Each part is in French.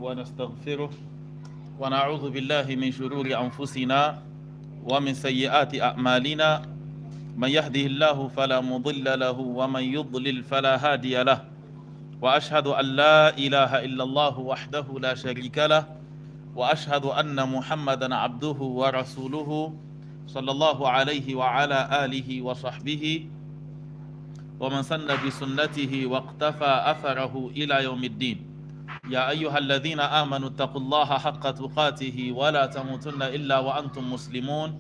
ونستغفره ونعوذ بالله من شرور أنفسنا ومن سيئات أعمالنا من يهده الله فلا مضل له ومن يضلل فلا هادي له وأشهد أن لا إله إلا الله وحده لا شريك له وأشهد أن محمدا عبده ورسوله صلى الله عليه وعلى آله وصحبه ومن سن بسنته واقتفى أثره إلى يوم الدين يا أيها الذين آمنوا اتقوا الله حق تقاته ولا تموتن إلا وأنتم مسلمون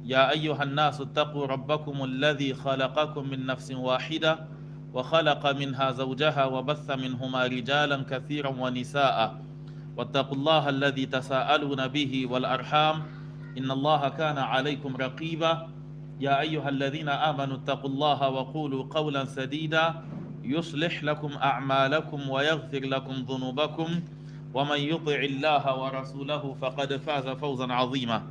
يا أيها الناس اتقوا ربكم الذي خلقكم من نفس واحدة وخلق منها زوجها وبث منهما رجالا كثيرا ونساء واتقوا الله الذي تساءلون به والأرحام إن الله كان عليكم رقيبا يا أيها الذين آمنوا اتقوا الله وقولوا قولا سديدا يصلح لكم أعمالكم ويغفر لكم ذنوبكم ومن يطع الله ورسوله فقد فاز فوزا عظيما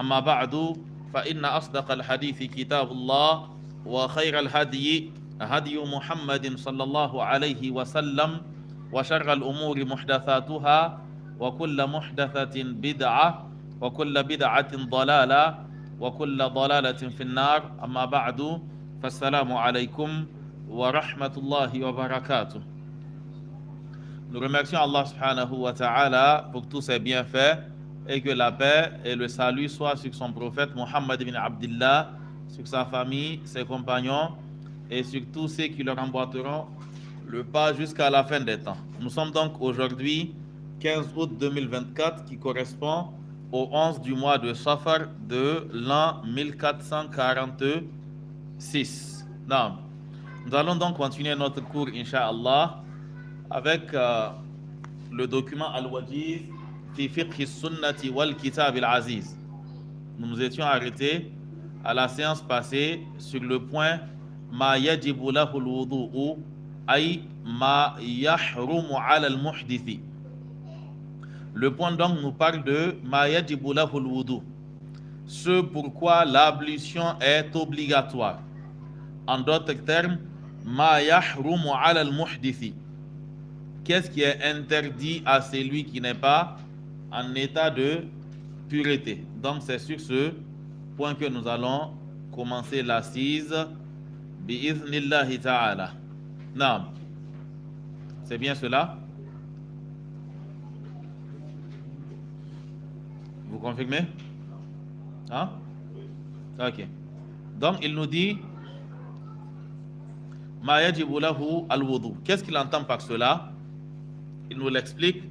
أما بعد فإن أصدق الحديث كتاب الله وخير الهدي هدي محمد صلى الله عليه وسلم وشر الأمور محدثاتها وكل محدثة بدعة وكل بدعة ضلالة وكل ضلالة في النار أما بعد فالسلام عليكم ورحمة الله وبركاته. Nous remercions Allah subhanahu wa ta'ala pour tous ses bienfaits et que la paix et le salut soient sur son prophète Muhammad ibn Abdillah, sur sa famille, ses compagnons et sur tous ceux qui leur emboîteront le pas jusqu'à la fin des temps. Nous sommes donc aujourd'hui 15 août 2024 qui correspond au 11 du mois de Safar de l'an 1446. Non. Nous allons donc continuer notre cours, Inch'Allah, avec le document Al-Wajiz fi fiqh sunnati wal kitab al-aziz. Nous nous étions arrêtés à la séance passée sur le point ma yajibu lahu al-wudu'u ay ma yahrumu ala al-muhdithi. Le point donc nous parle de ma yajibu lahu al-wudu', ce pourquoi l'ablution est obligatoire. En d'autres termes, ma yahrumu ala al-muhdithi. Qu'est-ce qui est interdit à celui qui n'est pas en état de pureté? Donc c'est sur ce point que nous allons commencer l'assise bi'iznillahi ta'ala. Naam. C'est bien cela? Vous confirmez? Hein? Ok. Donc il nous dit ma yajibu lahu al-wudu. Qu'est-ce qu'il entend par cela? Il nous l'explique.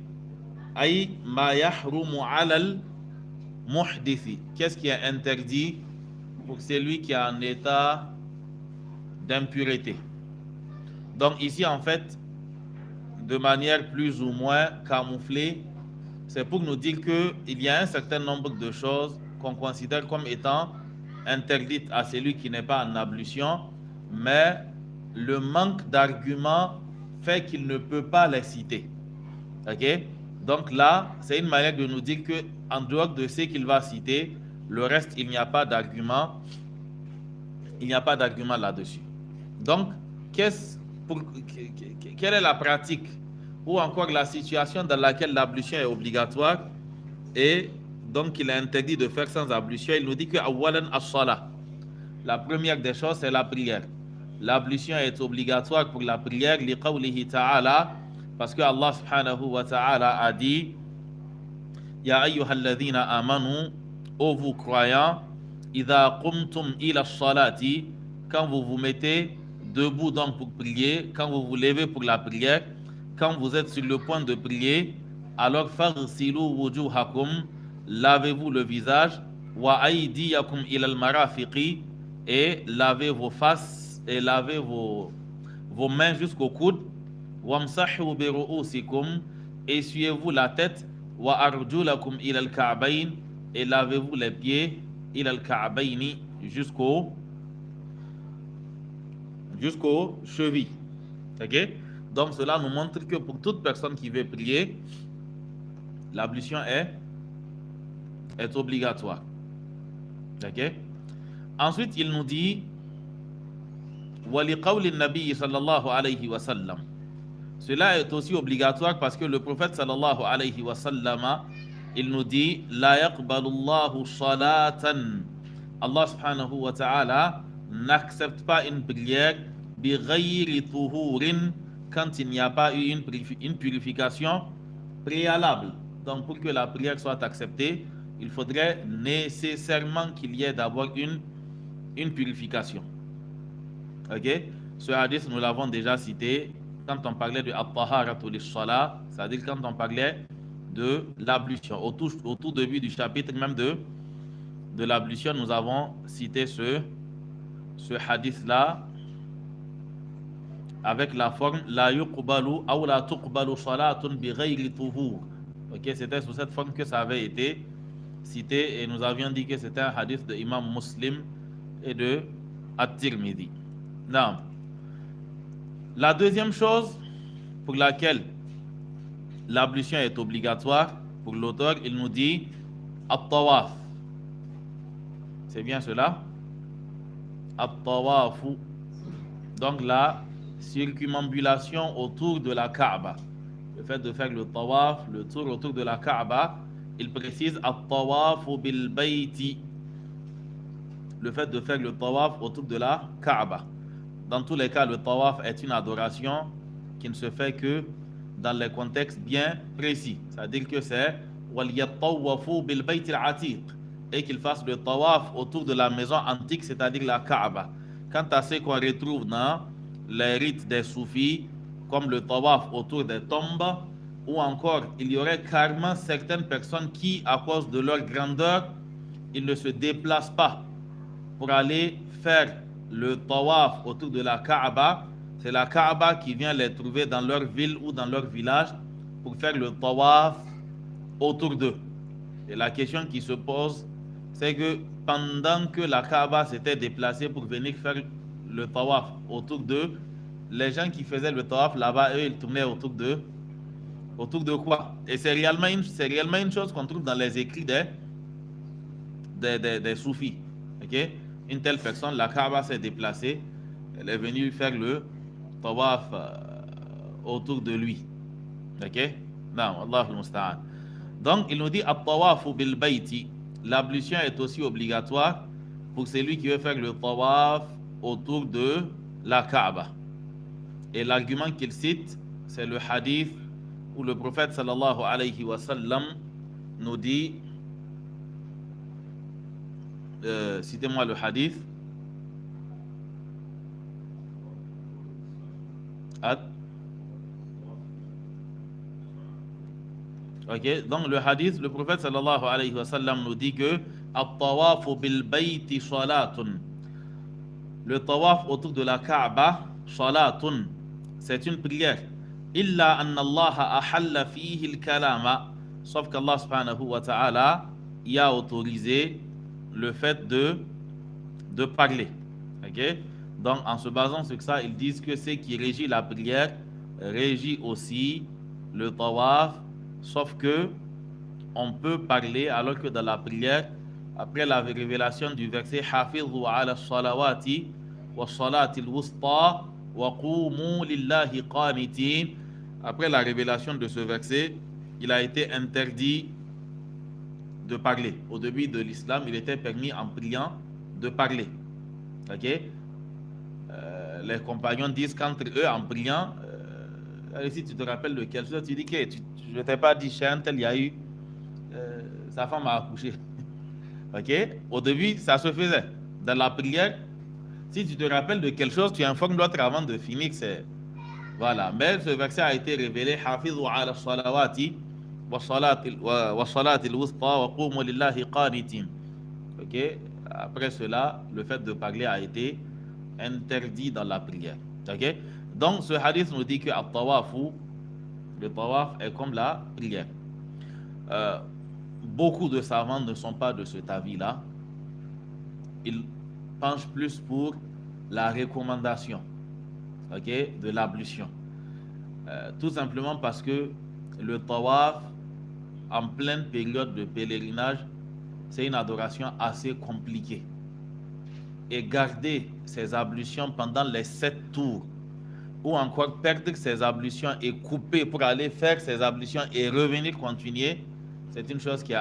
Ay ma yahrumu ala al-muhdithi. Qu'est-ce qui est interdit pour celui qui est en état d'impureté? Donc ici en fait, de manière plus ou moins camouflée, c'est pour nous dire qu'il y a un certain nombre de choses qu'on considère comme étant interdites à celui qui n'est pas en ablution, mais le manque d'arguments fait qu'il ne peut pas les citer. Ok? Donc là, c'est une manière de nous dire qu'en dehors de ce qu'il va citer, le reste, il n'y a pas d'argument. Il n'y a pas d'argument là-dessus. Donc, quelle est la pratique ou encore la situation dans laquelle l'ablution est obligatoire et donc il est interdit de faire sans ablution? Il nous dit que awalan as-salah. La première des choses, c'est la prière. L'ablution est obligatoire pour la prière li qawlihi ta'ala, parce que Allah subhanahu wa ta'ala a dit ya ayyuhalladhina amanu, ô vous croyants, idha qumtum ila as-salati, quand vous vous mettez debout donc pour prier, quand vous vous levez pour la prière, quand vous êtes sur le point de prier, alors faghsilu wujuhakum, lavez-vous le visage, wa aydiyakum ila al-marafiqi, et lavez vos faces et lavez vos mains jusqu'au coude, wamsahu bi ru'usikum, essuyez-vous la tête, wa arjulakum ila al-ka'bayn, et lavez-vous les pieds ila al-ka'bayni, jusqu'aux chevilles. Ok? Donc cela nous montre que pour toute personne qui veut prier, l'ablution est obligatoire. Ok? Ensuite, il nous dit وَلِقَوْلِ النَّبِيِّ صلى الله عليه وسلم. Cela est aussi obligatoire parce que le prophète sallallahu alayhi wa sallam, il nous dit la yaqbalu Allahu salatan. Allah subhanahu wa ta'ala n'accepte pas une prière bi ghayri tuhurin quand il n'y a pas eu une purification préalable. Donc pour que la prière soit acceptée, il faudrait nécessairement qu'il y ait d'abord une purification. Ok? Ce hadith, nous l'avons déjà cité quand on parlait de at-taharatu lis-salah, c'est-à-dire quand on parlait de l'ablution. Au tout début du chapitre même de l'ablution, nous avons cité ce hadith-là avec la forme la yuqbalu aw la tuqbalu salatun bi ghayri tuhur. Ok, c'était sous cette forme que ça avait été cité et nous avions dit que c'était un hadith de Imam Muslim et de At-Tirmidhi. Non. La deuxième chose pour laquelle l'ablution est obligatoire, pour l'auteur, il nous dit at-tawaf. C'est bien cela? At-tawafu. Donc la circumambulation autour de la Kaaba. Le fait de faire le tawaf, le tour autour de la Kaaba, il précise at-tawafu bil bayti. Le fait de faire le tawaf autour de la Kaaba. Dans tous les cas, le tawaf est une adoration qui ne se fait que dans les contextes bien précis. C'est-à-dire que c'est وَلْيَطَّوَّفُوا بِالْبَيْتِ الْعَتِيقِ et qu'il fasse le tawaf autour de la maison antique, c'est-à-dire la Kaaba. Quant à ce qu'on retrouve dans les rites des soufis, comme le tawaf autour des tombes, ou encore il y aurait carrément certaines personnes qui, à cause de leur grandeur, ils ne se déplacent pas pour aller faire le tawaf autour de la Kaaba. C'est la Kaaba qui vient les trouver dans leur ville ou dans leur village pour faire le tawaf autour d'eux. Et la question qui se pose, c'est que pendant que la Kaaba s'était déplacée pour venir faire le tawaf autour d'eux, les gens qui faisaient le tawaf là-bas, eux, ils tournaient autour d'eux. Autour de quoi? Et c'est réellement une chose qu'on trouve dans les écrits des soufis. Okay? Une telle personne, la Kaaba s'est déplacée, elle est venue faire le tawaf autour de lui. Ok? Non, Allahu musta'an. Donc, il nous dit at-tawafu bil bayti. L'ablution est aussi obligatoire pour celui qui veut faire le tawaf autour de la Kaaba. Et l'argument qu'il cite, c'est le hadith où le prophète sallallahu alayhi wa sallam nous dit citez-moi le hadith. Ok, donc le hadith, le prophète sallallahu alayhi wa sallam nous dit que at-tawafu bil bayti salatun. Le tawaf autour de la Kaaba, salatun, c'est une prière. Illa anna Allah ahalla fihi al-kalama. Sauf qu'Allah subhanahu wa ta'ala y a autorisé le fait de parler. Ok? Donc, en se basant sur ça, ils disent que ce qui régit la prière régit aussi le tawaf, sauf que on peut parler alors que dans la prière, après la révélation du verset Hafidhu ala salawati wa salati al-wusta wa qumu lillahi qanitin, après la révélation de ce verset, il a été interdit de parler. Au début de l'islam, il était permis en priant de parler. Ok? Les compagnons disent qu'entre eux, en priant, si tu te rappelles de quelque chose, tu dis que je ne t'ai pas dit, chez un tel, il y a eu, sa femme a accouché. Ok? Au début, ça se faisait. Dans la prière, si tu te rappelles de quelque chose, tu informes l'autre avant de finir. Voilà. Mais ce verset a été révélé. Hafidhu ala salawati wa salati al-wusta wa qumu lillahi qanitin. Ok? Après cela, le fait de parler a été interdit dans la prière. Ok? Donc, ce hadith nous dit que le tawaf est comme la prière. Beaucoup de savants ne sont pas de cet avis-là. Ils penchent plus pour la recommandation, ok, de l'ablution. Tout simplement parce que le tawaf, en pleine période de pèlerinage, c'est une adoration assez compliquée. Et garder ces ablutions pendant les 7 tours, ou encore perdre ses ablutions et couper pour aller faire ses ablutions et revenir continuer, c'est une chose qui est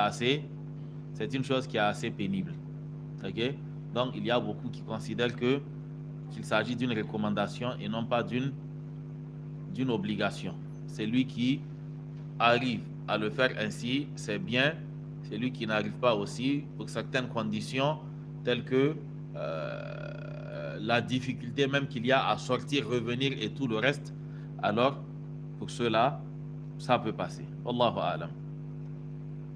assez pénible. Okay? Donc, il y a beaucoup qui considèrent qu'il s'agit d'une recommandation et non pas d'une obligation. Celui qui arrive à le faire ainsi, c'est bien. Celui qui n'arrive pas aussi, pour certaines conditions, telles que la difficulté même qu'il y a à sortir, revenir et tout le reste, alors pour cela, ça peut passer. Wallahu a'lam.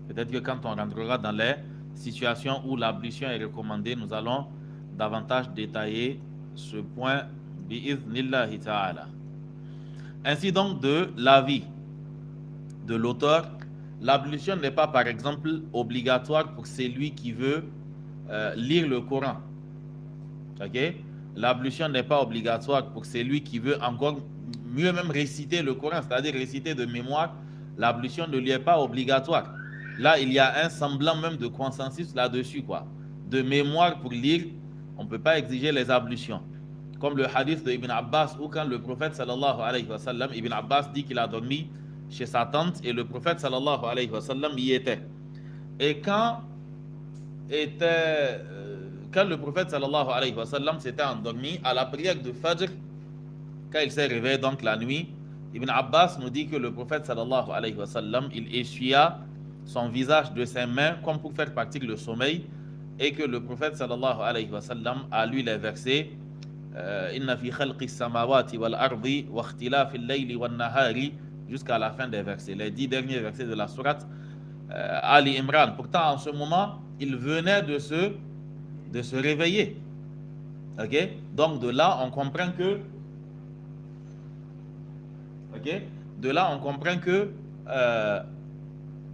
Peut-être que quand on rentrera dans les situations où l'ablution est recommandée, nous allons davantage détailler ce point bi'idhnillahi ta'ala. Ainsi donc, de l'avis de l'auteur, l'ablution n'est pas par exemple obligatoire pour celui qui veut lire le Coran. Ok? L'ablution n'est pas obligatoire pour celui qui veut encore mieux même réciter le Coran, c'est-à-dire réciter de mémoire. L'ablution ne lui est pas obligatoire. Là, il y a un semblant même de consensus là-dessus, quoi. De mémoire pour lire, on ne peut pas exiger les ablutions. Comme le hadith de Ibn Abbas, où quand le prophète sallallahu alayhi wa sallam, Ibn Abbas dit qu'il a dormi chez sa tante et le prophète sallallahu alayhi wa sallam y était. Et quand le prophète sallallahu alayhi wa sallam s'était endormi à la prière de Fajr, quand il s'est réveillé donc la nuit, Ibn Abbas nous dit que le prophète sallallahu alayhi wa sallam, il essuya son visage de ses mains comme pour faire partir le sommeil, et que le prophète sallallahu alayhi wa sallam a lu les versets Inna fi khalqi samawati wal ardi wa ikhtilafi al-layli wan nahari jusqu'à la fin des versets, les 10 derniers versets de la sourate Ali Imran. Pourtant, en ce moment, il venait de se réveiller. Ok? Donc, de là, on comprend que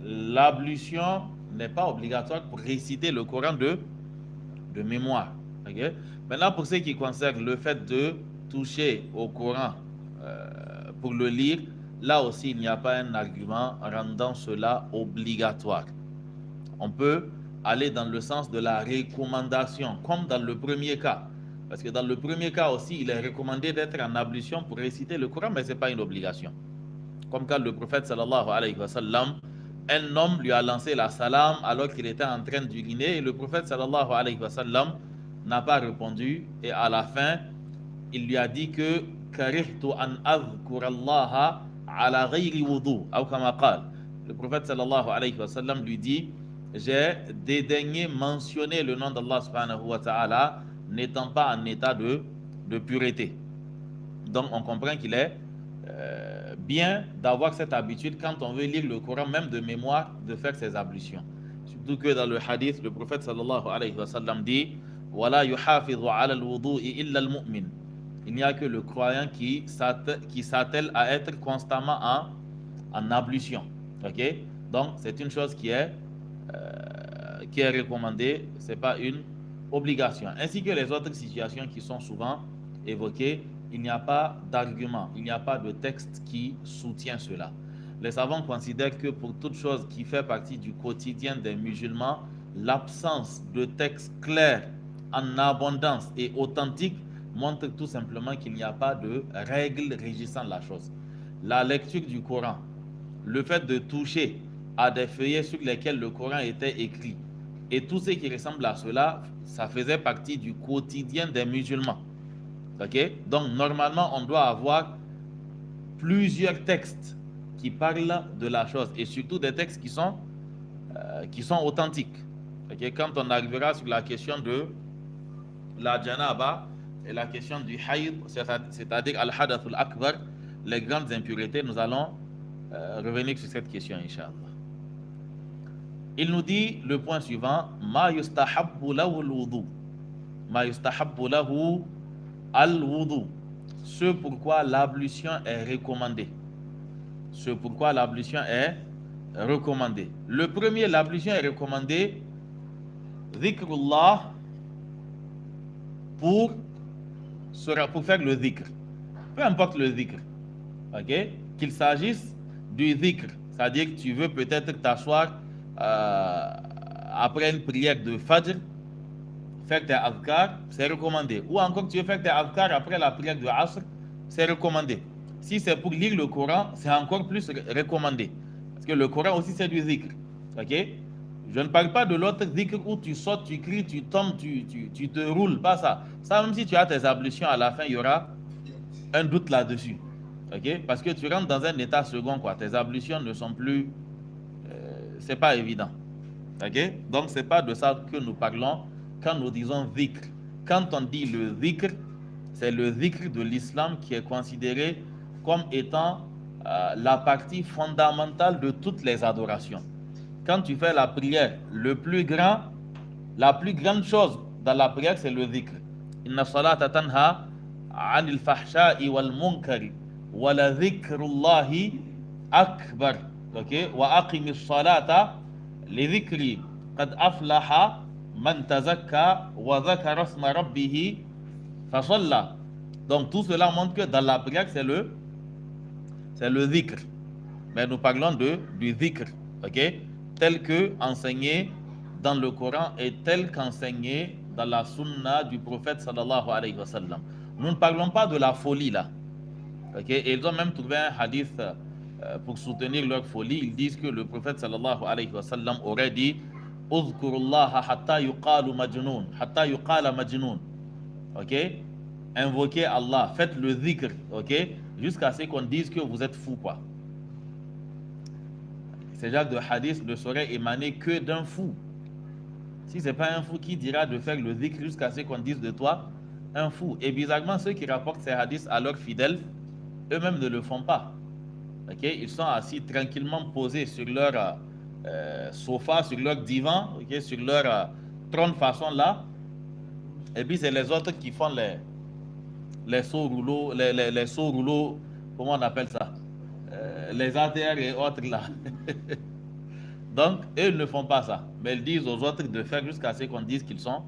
l'ablution n'est pas obligatoire pour réciter le Coran de mémoire. Okay? Maintenant, pour ce qui concerne le fait de toucher au Coran pour le lire, là aussi, il n'y a pas un argument rendant cela obligatoire. On peut aller dans le sens de la recommandation, comme dans le premier cas. Parce que dans le premier cas aussi, il est recommandé d'être en ablution pour réciter le Coran, mais ce n'est pas une obligation. Comme quand le prophète sallallahu alayhi wa sallam, un homme lui a lancé la salam alors qu'il était en train d'uriner, et le prophète sallallahu alayhi wa sallam n'a pas répondu, et à la fin, il lui a dit que karihtu an adhkurallaha ala ghayri wudu, ou kama qal. Le prophète sallallahu alayhi wa sallam lui dit, j'ai dédaigné mentionner le nom d'Allah subhanahu wa ta'ala n'étant pas en état de pureté. Donc on comprend qu'il est bien d'avoir cette habitude quand on veut lire le Coran, même de mémoire, de faire ses ablutions. Surtout que dans le hadith, le prophète sallallahu alayhi wa sallam dit wala yuhafidhu ala al-wudu'i illa al-mu'min. Il n'y a que le croyant qui s'attelle à être constamment en ablution. Ok? Donc c'est une chose qui est recommandée, ce n'est pas une obligation. Ainsi que les autres situations qui sont souvent évoquées, il n'y a pas d'argument, il n'y a pas de texte qui soutient cela. Les savants considèrent que pour toute chose qui fait partie du quotidien des musulmans, l'absence de texte clair, en abondance et authentique montre tout simplement qu'il n'y a pas de règle régissant la chose. La lecture du Coran, le fait de toucher à des feuillets sur lesquels le Coran était écrit, et tout ce qui ressemble à cela, ça faisait partie du quotidien des musulmans. Okay? Donc, normalement, on doit avoir plusieurs textes qui parlent de la chose, et surtout des textes qui sont authentiques. Okay? Quand on arrivera sur la question de la janaba et la question du hayd, c'est-à-dire al-hadathul akbar, les grandes impuretés, nous allons revenir sur cette question, Inch'Allah. Il nous dit le point suivant, ma yustahabbu lahu al-wudu. Ma yustahabbu lahu al-wudu. Ce pourquoi l'ablution est recommandée. Ce pourquoi l'ablution est recommandée. Le premier, l'ablution est recommandée, dhikrullah, pour faire le dhikr. Peu importe le dhikr. Ok? Qu'il s'agisse du dhikr, c'est-à-dire que tu veux peut-être t'asseoir après une prière de Fajr, faire tes adhkar, c'est recommandé. Ou encore tu veux faire tes adhkar après la prière de Asr, c'est recommandé. Si c'est pour lire le Coran, c'est encore plus recommandé. Parce que le Coran aussi, c'est du zikr. Ok? Je ne parle pas de l'autre zikr où tu sautes, tu cries, tu tombes, tu te roules. Pas ça. Ça, même si tu as tes ablutions, à la fin, il y aura un doute là-dessus. Ok? Parce que tu rentres dans un état second, quoi. Tes ablutions ne sont plus... c'est pas évident. Ok? Donc, c'est pas de ça que nous parlons quand nous disons zikr. Quand on dit le zikr, c'est le zikr de l'islam qui est considéré comme étant la partie fondamentale de toutes les adorations. Quand tu fais la prière, la plus grande chose dans la prière, c'est le zikr. Inna salata tanha anil fahsha'i wal munkari wa la dhikrullahi akbar. Ok? Wa aqimis salata li dhikri qad aflaha man tazakka wa dhakara asma rabbihi fasalla. Donc tout cela montre que dans la prière, c'est le dhikr. Mais nous parlons du dhikr, ok? Tel que enseigné dans le Coran et tel qu'enseigné dans la sunna du prophète sallallahu alayhi wa sallam. Nous ne parlons pas de la folie là. Ok? Et ils ont même trouvé un hadith pour soutenir leur folie. Ils disent que le prophète sallallahu alayhi wa sallam aurait dit Uzkurullaha hatta yuqalu majnoun, hatta yuqala majnoun. Ok? Invoquez Allah, faites le dhikr, ok? Jusqu'à ce qu'on dise que vous êtes fou, quoi. Ces genres de hadith ne sauraient émaner que d'un fou. Si ce n'est pas un fou qui dira de faire le dhikr jusqu'à ce qu'on dise de toi, un fou. Et bizarrement, ceux qui rapportent ces hadiths à leurs fidèles, eux-mêmes ne le font pas. Okay? Ils sont assis tranquillement posés sur leur sofa, sur leur divan, okay? Sur leur trône façon là. Et puis c'est les autres qui font les sauts rouleaux, les sauts rouleaux, comment on appelle ça? Les ATR et autres là. Donc, eux ne font pas ça. Mais ils disent aux autres de faire jusqu'à ce qu'on dise qu'ils sont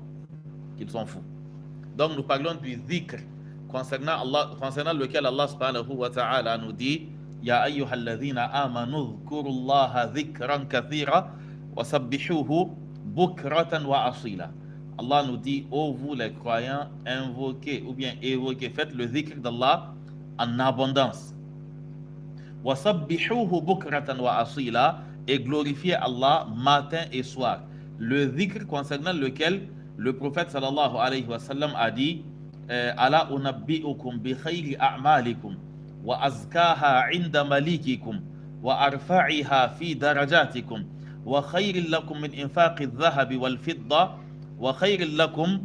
fous. Donc, nous parlons du dhikr concernant lequel Allah subhanahu wa ta'ala nous dit Ya ayyuhalladhina amanu dhkurullaha dhikran kathira wa sabbihuhu bukratan wa asila. Allah nous dit, ô vous les croyants, invoquez ou bien évoquez, faites le dhikr d'Allah en abondance. وَسَبِّحُوهُ بُكْرَةً وَأَصِيلًا, et glorifiez Allah matin et soir. Le dhikr concernant lequel le prophète sallallahu alayhi wa sallam a dit Ala unabbi'ukum bi khayri a'malikum wa azkaha 'inda malikikum wa arfa'iha fi darajatikum wa khayrin lakum min infaqi adh-dhahabi wal fidda wa khayrin lakum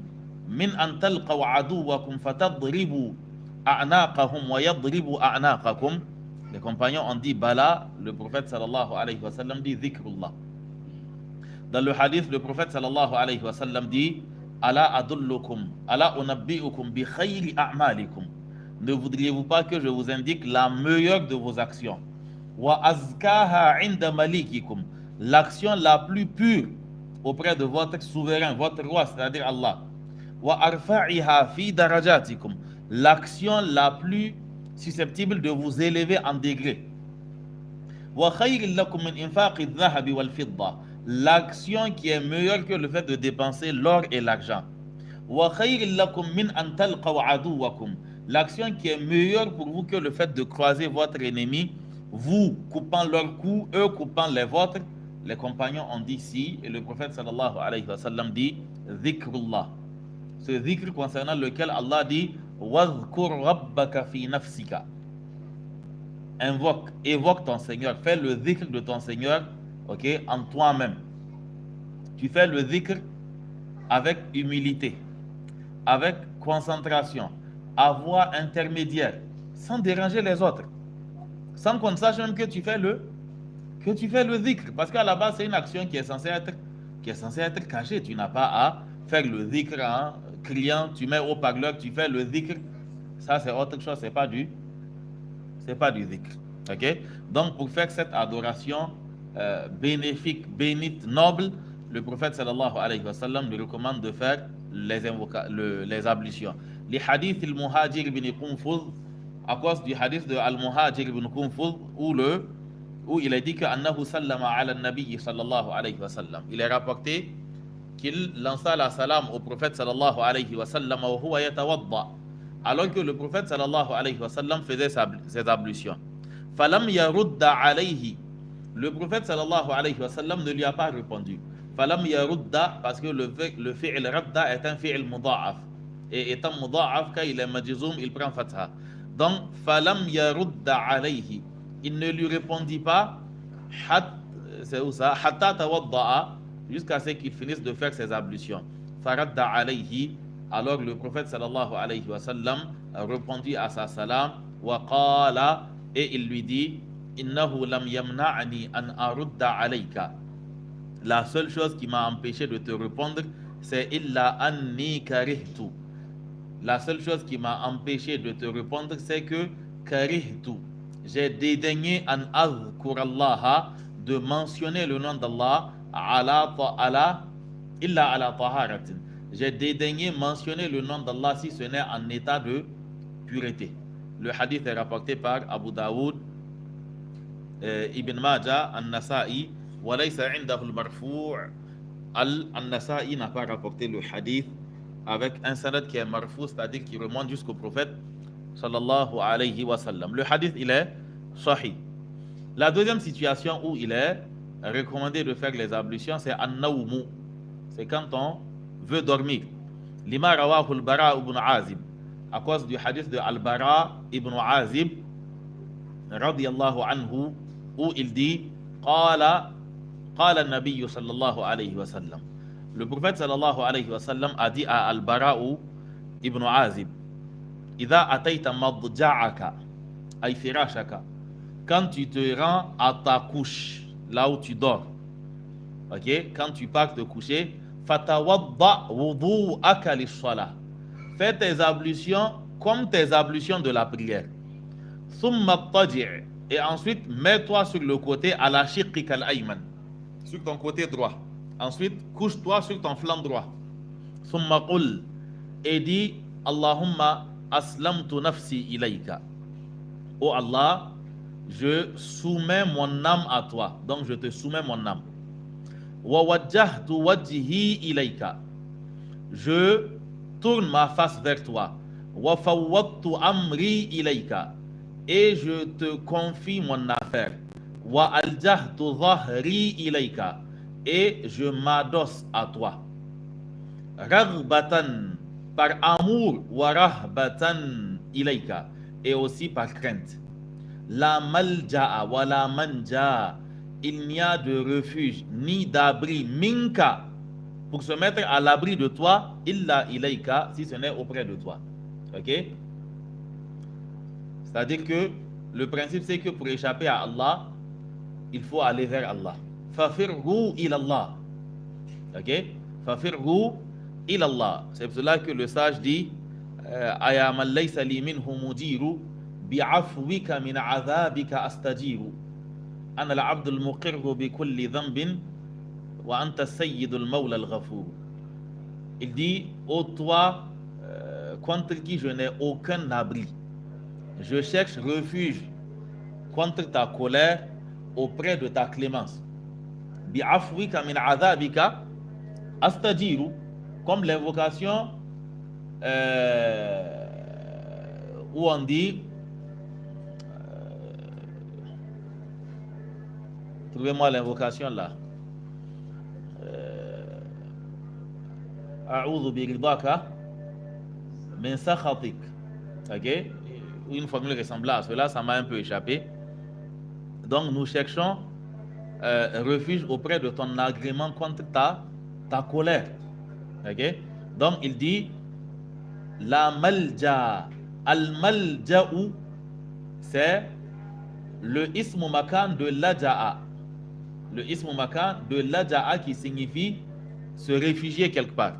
min an talqaw 'aduwakum fatadribu a'naqahum wa yadribu a'naqakum. Les compagnons ont dit Bala, le prophète sallallahu alayhi wa sallam dit dhikrullah. Dans le hadith, le prophète sallallahu alayhi wa sallam dit Ala adullukum, ala unabbi'ukum bi khayri a'malikum. Ne voudriez-vous pas que je vous indique la meilleure de vos actions? Wa azkaha 'inda malikikum, l'action la plus pure auprès de votre souverain, votre roi, c'est-à-dire Allah. Wa arfa'iha fi darajatikum, l'action la plus susceptible de vous élever en degré. Wa khayrin lakum min infaqi adh-dhahabi wal fidda, l'action qui est meilleure que le fait de dépenser l'or et l'argent. Wa khayrin lakum min an talqaw aduwakum, l'action qui est meilleure pour vous que le fait de croiser votre ennemi, vous coupant leur cou, eux coupant les vôtres. Les compagnons ont dit si, et le prophète sallallahu alayhi wa sallam dit dhikrullah. Ce dhikr concernant lequel Allah dit Wadhkur rabbaka fi nafsika. Évoque ton Seigneur, fais le dhikr de ton Seigneur, ok, en toi-même. Tu fais le dhikr avec humilité, avec concentration, à voix intermédiaire, sans déranger les autres, sans qu'on sache même que tu fais le dhikr, parce qu'à la base c'est une action qui est censée être cachée. Tu n'as pas à faire le dhikr en criant, tu mets au parleur, tu fais le dhikr. Ça c'est autre chose, c'est pas du dhikr. Ok? Donc pour faire cette adoration bénéfique, bénite, noble, le prophète sallallahu alayhi wa sallam nous recommande de faire les ablutions. Les hadiths al-Muhajir ibn Qunfuz, à cause du hadith de al-Muhajir ibn Qunfuz où il a dit que annahu sallama ala nabi sallallahu alayhi wa sallam. Il est rapporté qu'il lança la salam au prophète sallallahu alayhi wa sallam wa huwa yatawadda, alors que le prophète sallallahu alayhi wa sallam faisait ses ablutions. Falam yarudda alayhi. Le prophète sallallahu alayhi wa sallam ne lui a pas répondu. Falam yarudda, parce que le fi'l radda est un fi'l mudha'af. Et étant mudha'af, quand il est majzoum, il prend fatha. Donc, falam yarudda alayhi. Il ne lui répondit pas, c'est où ça? Hatta tawadda'a, jusqu'à ce qu'il finisse de faire ses ablutions. Faradda alayhi. Alors le prophète sallallahu alayhi wa sallam répondit à sa salam, wa qala, et il lui dit, innahu lam yamna'ni an arudda alayka. La seule chose qui m'a empêché de te répondre, c'est illa anni karihtu. La seule chose qui m'a empêché de te répondre, c'est que karihtu. J'ai dédaigné an azkurallaha, de mentionner le nom d'Allah, illa ala taharatin. J'ai dédaigné mentionner le nom d'Allah si ce n'est en état de pureté. Le hadith est rapporté par Abu Daoud, Ibn Majah, An-Nasa'i, wa laysa indahu al-marfu'. An-Nasa'i n'a pas rapporté le hadith avec un sanad qui est marfou, c'est-à-dire qui remonte jusqu'au prophète sallallahu alayhi wa sallam. Le hadith, il est sahih. La deuxième situation où il est recommandé de faire les ablutions, c'est an-nawmu. C'est quand on veut dormir. Lima rawahu al-Bara ibn Azib. À cause du hadith de al-Bara ibn Azib, radiyallahu anhu, où il dit, qala an-nabiy sallallahu alayhi wa sallam. Le prophète sallallahu alayhi wa sallam a dit à al-Bara ibn Azib, idha atayta madja'aka, ay firashaka, quand tu te rends à ta couche, là où tu dors, ok, quand tu pars te coucher, fatawadda wudu'aka lis-salah. Fais tes ablutions comme tes ablutions de la prière. Thumma taji', et ensuite mets-toi sur le côté à la shiqqika al-ayman, sur ton côté droit. Ensuite couche-toi sur ton flanc droit. Thumma qul, et dis Allahumma aslamtu nafsi ilayka. Oh Allah, je soumets mon âme à toi. Donc je te soumets mon âme. Wa wajjahtu wajhi ilayka. Je tourne ma face vers toi. Wa fawwadtu amri ilayka. Et je te confie mon affaire. Wa aljahtu dhahri ilayka. Et je m'adosse à toi. Raghbatan, par amour, wa rahbatan ilayka, et aussi par crainte. La malja'a wa la manja, il n'y a de refuge ni d'abri minka, pour se mettre à l'abri de toi, illa ilayka, si ce n'est auprès de toi. Ok? C'est-à-dire que le principe, c'est que pour échapper à Allah, il faut aller vers Allah. Fafirhu ilallah. Ok? Fafirhu ilallah. C'est pour cela que le sage dit ayaman laysa li minhu mujiru bi'afwika min azabika astajiru. Ana al-abd al-muqirru bi kulli dhanbin wa anta as-sayyid al-mawla al-ghafur. Il dit, ô toi contre qui je n'ai aucun abri, je cherche refuge contre ta colère auprès de ta clémence. Bi'afwika min azabika astajiru, comme l'invocation où on dit trouvez-moi l'invocation là, a'udhu bi ridaka min sakhatik. Ok, une formule ressemblable à cela, ça m'a un peu échappé. Donc nous cherchons refuge auprès de ton agrément contre ta colère. Ok, donc il dit la malja, al malja'u, c'est le ismu makan de laja'a, le ismu makan de laja'a qui signifie se réfugier quelque part.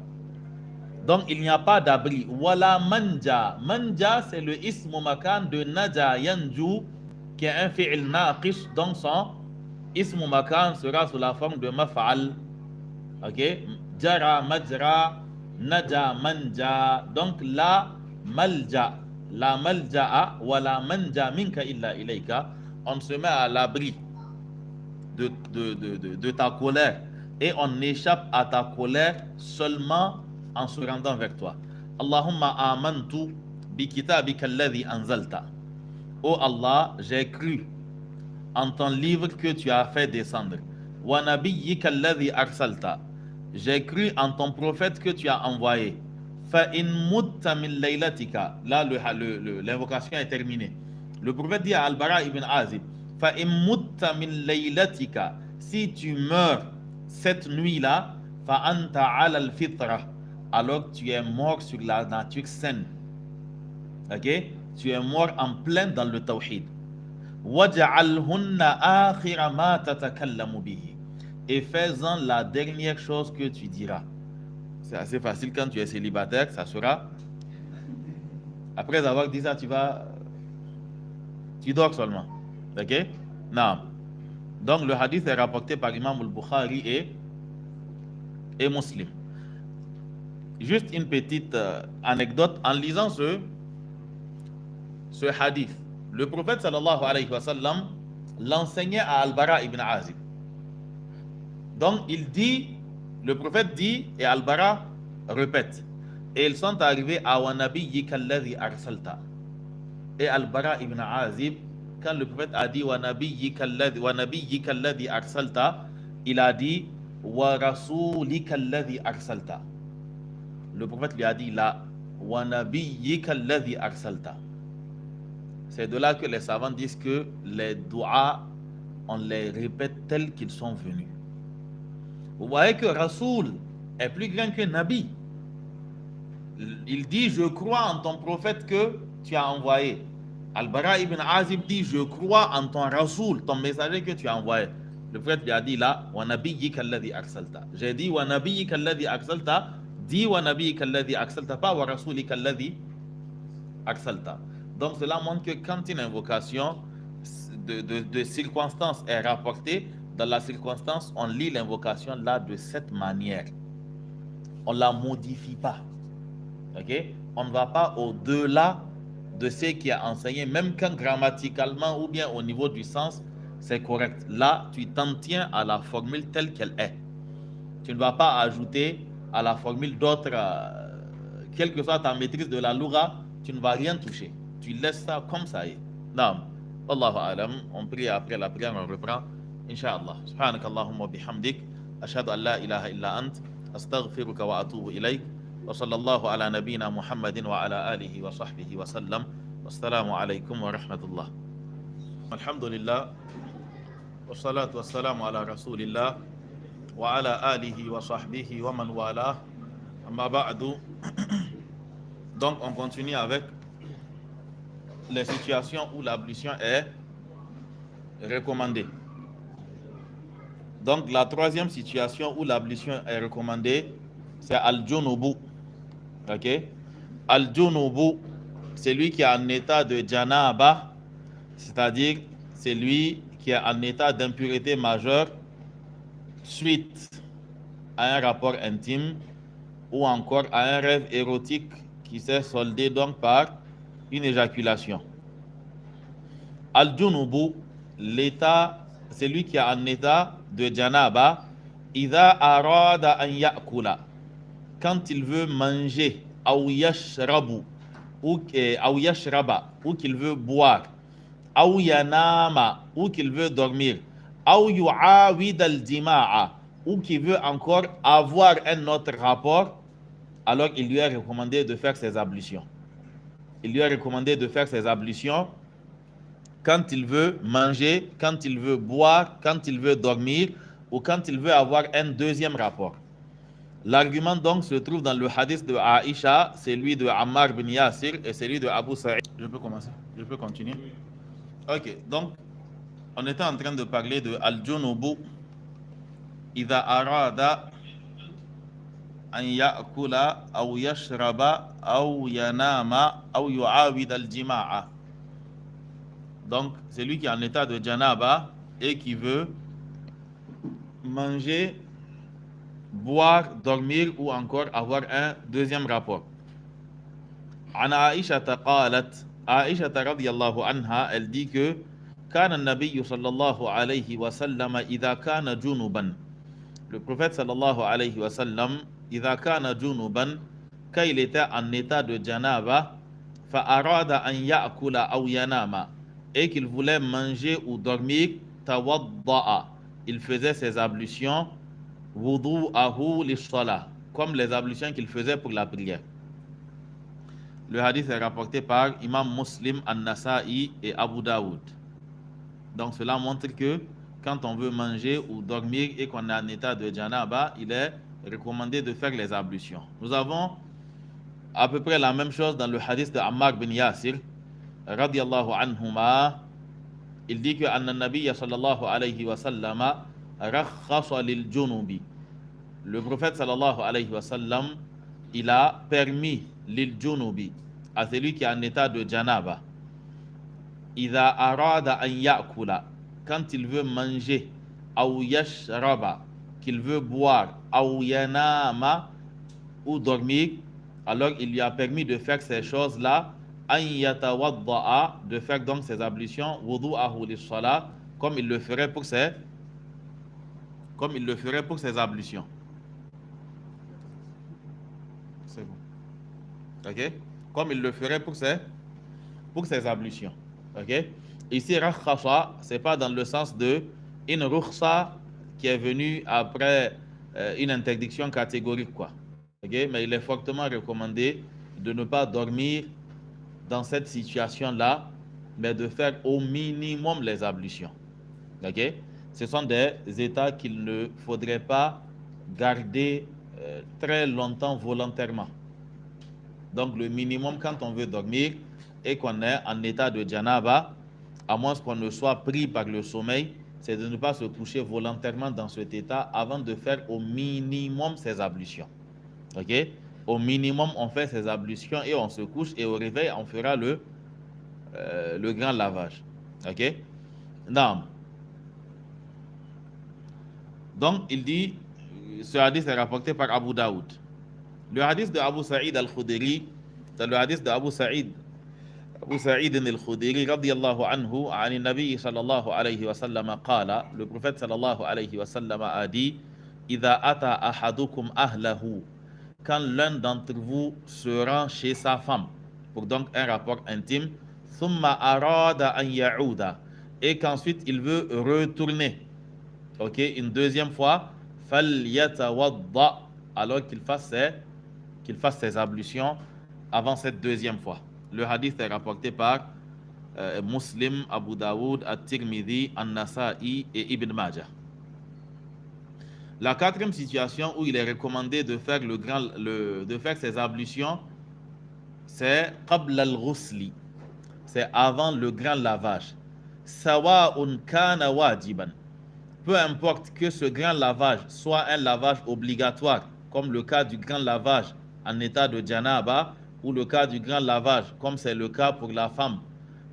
Donc il n'y a pas d'abri. Wala manja, manja c'est le ismu makan de naja yanju, qui est un fi'il naqis, donc son ismu makan sera sous la forme de maf'al. Ok, jara majra naja manja. Donc la malja, la malja'a wa la manja minka illa ilayka, on se met à l'abri de ta colère et on échappe à ta colère seulement en se rendant vers toi. Allahumma amantu bi kitabika alladhi anzalta. Ô Allah, j'ai cru en ton livre que tu as fait descendre. Wa nabiyyika alladhi arsalta. J'ai cru en ton prophète que tu as envoyé. Fa in mutta min laylatika. Là, l'invocation est terminée. Le prophète dit à Al-Bara ibn Azib, fa in mutta min laylatika. Si tu meurs cette nuit-là, fa anta ala al-fitra. Alors tu es mort sur la nature saine. Ok? Tu es mort en plein dans le tawhid. Waj'alhunna akhira ma tatakallamu bihi. Et fais-en la dernière chose que tu diras. C'est assez facile quand tu es célibataire, ça sera. Après avoir dit ça, tu dors seulement. Ok? Non. Donc le hadith est rapporté par Imam al-Bukhari et Muslim. Juste une petite anecdote. En lisant ce hadith, le prophète sallallahu alayhi wa sallam l'enseignait à Al-Bara ibn Azib. Donc il dit, le prophète dit et Al-Bara répète. Et ils sont arrivés à wa nabiyyika alladhi arsalta. Et Al-Bara ibn Azib, quand le prophète a dit wa nabiyyika alladhi arsalta, il a dit wa rasulika alladhi arsalta. Le prophète lui a dit là wa nabiyyika alladhi arsalta. C'est de là que les savants disent que les doigts, on les répète tels qu'ils sont venus. Vous voyez que Rasoul est plus grand que Nabi. Il dit, je crois en ton prophète que tu as envoyé. Al-Bara ibn Azib dit, je crois en ton Rasoul, ton messager que tu as envoyé. Le prophète lui a dit là, wa nabiyyika alladhi arsalta. J'ai dit, wa nabiyyika alladhi arsalta. Dis wa nabiyyika alladhi arsalta, pas wa rasulika alladhi arsalta. Donc cela montre que quand une invocation de circonstance est rapportée, dans la circonstance, on lit l'invocation là de cette manière. On ne la modifie pas. Okay? On ne va pas au-delà de ce qui est enseigné, même quand grammaticalement ou bien au niveau du sens, c'est correct. Là, tu t'en tiens à la formule telle qu'elle est. Tu ne vas pas ajouter à la formule d'autres, quelle que soit ta maîtrise de la loura, tu ne vas rien toucher. Tu laisses ça comme ça est. Naam. Wallahu alam. On prie après la prière, on reprend. Inch'Allah. Subhanak Allahumma bihamdik. Ashhadu an la ilaha illa ant. Astaghfiruka wa atubu ilayk. Wa sallallahu ala nabiyyina Muhammadin wa ala alihi wa sahbihi wa sallam. Wassalamu alaykum wa rahmatullah. Alhamdulillah. Wa salatu wa salamu ala rasulillah. Wa ala alihi wa sahbihi wa man wala. Amma ba'du. Donc on continue avec les situations où l'ablution est recommandée. Donc la troisième situation où l'ablution est recommandée, c'est al-junubu. Ok? Al-junubu, c'est lui qui est en état de janaba, c'est-à-dire c'est lui qui est en état d'impureté majeure suite à un rapport intime ou encore à un rêve érotique qui s'est soldé donc par une éjaculation. Al-junubu, l'état, c'est lui qui est en état de janaba, idha arada an ya'kula, quand il veut manger, ou yashrabu, ou yashraba, ou qu'il veut boire, ou yanama, ou qu'il veut dormir, ou yu'awid al-jima'a, ou qu'il veut encore avoir un autre rapport, alors il lui est recommandé de faire ses ablutions. Il lui est recommandé de faire ses ablutions quand il veut manger, quand il veut boire, quand il veut dormir ou quand il veut avoir un deuxième rapport. L'argument donc se trouve dans le hadith de Aïcha, celui de Ammar bin Yasir et celui de Abu Sa'id. Je peux commencer? Je peux continuer? Ok, donc on était en train de parler de Al-Junubu idha arada an ya'kula aw yashraba aw yanama aw yu'awid al-jima'a. Donc c'est lui qui est en état de janaba et qui veut manger, boire, dormir ou encore avoir un deuxième rapport. عن عائشة قالت عائشة رضي الله عنها, elle dit que كان النبي صلى الله عليه وسلم إذا كان جنبا, le prophète صلى الله عليه وسلم إذا كان جنبا, quand il était en état de janaba, فأراد أن يأكل أو ينام, et qu'il voulait manger ou dormir, tawadda'a, il faisait ses ablutions, wudu'ahu lis-salah, comme les ablutions qu'il faisait pour la prière. Le hadith est rapporté par Imam Muslim, An-Nasa'i et Abu Daoud. Donc cela montre que quand on veut manger ou dormir et qu'on est en état de janaba, il est recommandé de faire les ablutions. Nous avons à peu près la même chose dans le hadith de Ammar bin Yasir, radiyallahu anhuma. Il dit que anna nabiyya sallallahu alayhi wa sallam rakhasa lil junubi. Le prophète sallallahu alayhi wa sallam, il a permis lil junubi, à celui qui est en état de janaba, idha arada an ya'kula, quand il veut manger, aw yashraba, qu'il veut boire, aw yanama, ou dormir, alors il lui a permis de faire ces choses-là, an yatawadda'a, de faire donc ses ablutions, wudu'ahu lis-salah, comme il le ferait pour ses ablutions. C'est bon. OK? Comme il le ferait pour ses ablutions. OK? Ici, rakhasa, c'est pas dans le sens de une rukhsa qui est venue après une interdiction catégorique, quoi. OK? Mais il est fortement recommandé de ne pas dormir dans cette situation-là, mais de faire au minimum les ablutions. OK? Ce sont des états qu'il ne faudrait pas garder très longtemps volontairement. Donc le minimum quand on veut dormir et qu'on est en état de janaba, à moins qu'on ne soit pris par le sommeil, c'est de ne pas se coucher volontairement dans cet état avant de faire au minimum ses ablutions. OK? Au minimum, on fait ses ablutions et on se couche, et au réveil, on fera le grand lavage. OK? Non. Donc, il dit, ce hadith est rapporté par Abu Daoud. Le hadith de Abu Sa'id al-Khudri, c'est le hadith de Abu Sa'id al-Khudri, radiyallahu anhu, an nabi sallallahu alayhi wa sallam, qala, le prophète sallallahu alayhi wa sallam a dit, idha ata ahadukum ahlahu, quand l'un d'entre vous se rend chez sa femme, pour donc un rapport intime, thumma arada an ya'uda, et qu'ensuite il veut retourner, OK, une deuxième fois, falyatawadda, alors qu'il fasse ses ablutions avant cette deuxième fois. Le hadith est rapporté par Muslim, Abu Daoud, At-Tirmidhi, An-Nasa'i et Ibn Majah. La quatrième situation où il est recommandé de faire ses ablutions, c'est qabla al-ghusli, c'est avant le grand lavage. Sawa'un kana wajiban, peu importe que ce grand lavage soit un lavage obligatoire, comme le cas du grand lavage en état de janaba, ou le cas du grand lavage, comme c'est le cas pour la femme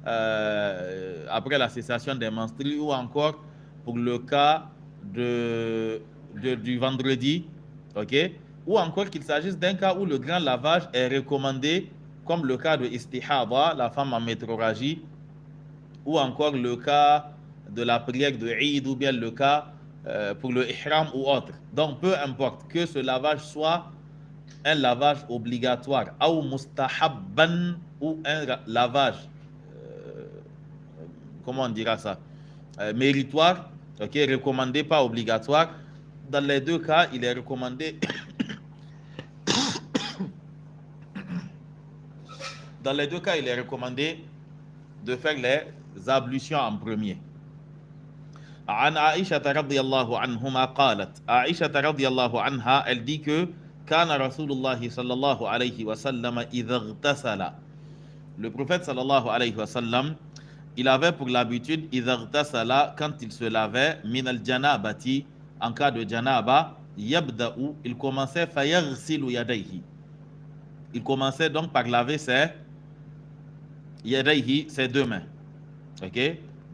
après la cessation des menstrues, ou encore pour le cas du vendredi, OK? Ou encore qu'il s'agisse d'un cas où le grand lavage est recommandé, comme le cas de istihaba, la femme en métrorragie, ou encore le cas de la prière de Eid, ou bien le cas pour le ihram ou autre. Donc peu importe que ce lavage soit un lavage obligatoire, ou mustahabban, ou un lavage comment on dira ça, méritoire, OK, recommandé, pas obligatoire. Dans les deux cas, il est recommandé dans les deux cas, il est recommandé de faire les ablutions en premier. عن عائشة رضي الله عنهما قالت, عائشة رضي الله عنها, elle dit que كان رسول الله صلى الله عليه وسلم إذا اغتسل, le prophète صلى الله عليه وسلم, il avait pour l'habitude إذا اغتسل, quand il se lavait, من الجنابة, en cas de janaba, يبدأ, il commençait فيغسل يديه, il commençait donc par laver ses يديه, ses deux mains. OK?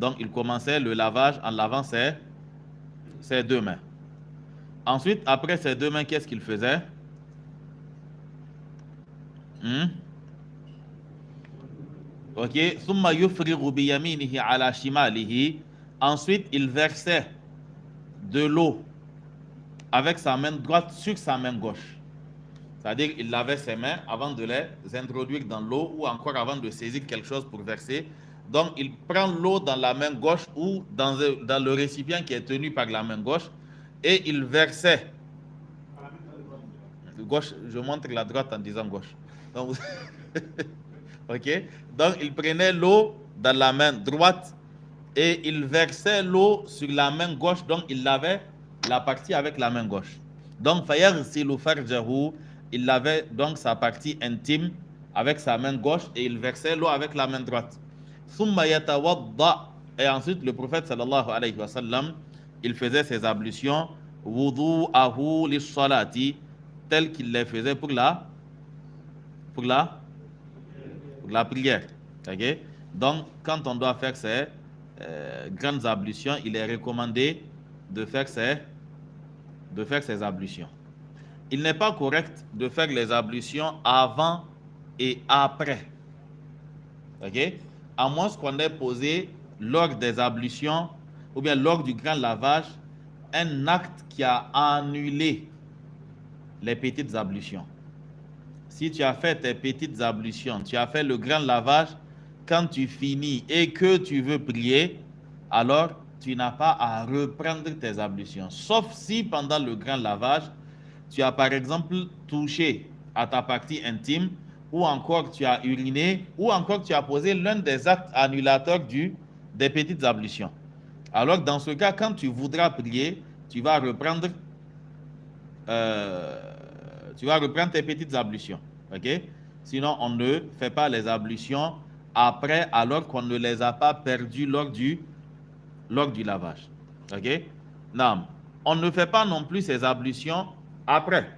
Donc il commençait le lavage en lavant ses deux mains. Ensuite, après ses deux mains, qu'est-ce qu'il faisait? OK. ثم يفرغ بيمينه على شماله. Ensuite, il versait de l'eau avec sa main droite sur sa main gauche. C'est-à-dire il lavait ses mains avant de les introduire dans l'eau ou encore avant de saisir quelque chose pour verser. Donc il prend l'eau dans la main gauche ou dans le récipient qui est tenu par la main gauche et il versait. Gauche, je montre la droite en disant gauche. Donc, ok. Donc il prenait l'eau dans la main droite et il versait l'eau sur la main gauche, donc il lavait la partie avec la main gauche. Donc fayaghsilu farjahu, il lavait donc sa partie intime avec sa main gauche et il versait l'eau avec la main droite. Thumma yatawadda, et ensuite le prophète sallallahu alayhi wa sallam, il faisait ses ablutions wudu'ahu lis-salati, tel qu'il les faisait pour la prière. Okay? Donc, quand on doit faire ces grandes ablutions, il est recommandé de faire ces ablutions. Il n'est pas correct de faire les ablutions avant et après. Okay? À moins qu'on ait posé lors des ablutions ou bien lors du grand lavage un acte qui a annulé les petites ablutions. Si tu as fait tes petites ablutions, tu as fait le grand lavage, quand tu finis et que tu veux prier, alors tu n'as pas à reprendre tes ablutions. Sauf si pendant le grand lavage, tu as par exemple touché à ta partie intime, ou encore tu as uriné, ou encore tu as posé l'un des actes annulateurs des petites ablutions. Alors dans ce cas, quand tu voudras prier, tu vas reprendre tes petites ablutions. Ok? Sinon, on ne fait pas les ablutions après, alors qu'on ne les a pas perdues lors du lavage. Ok? Non. On ne fait pas non plus ces ablutions après.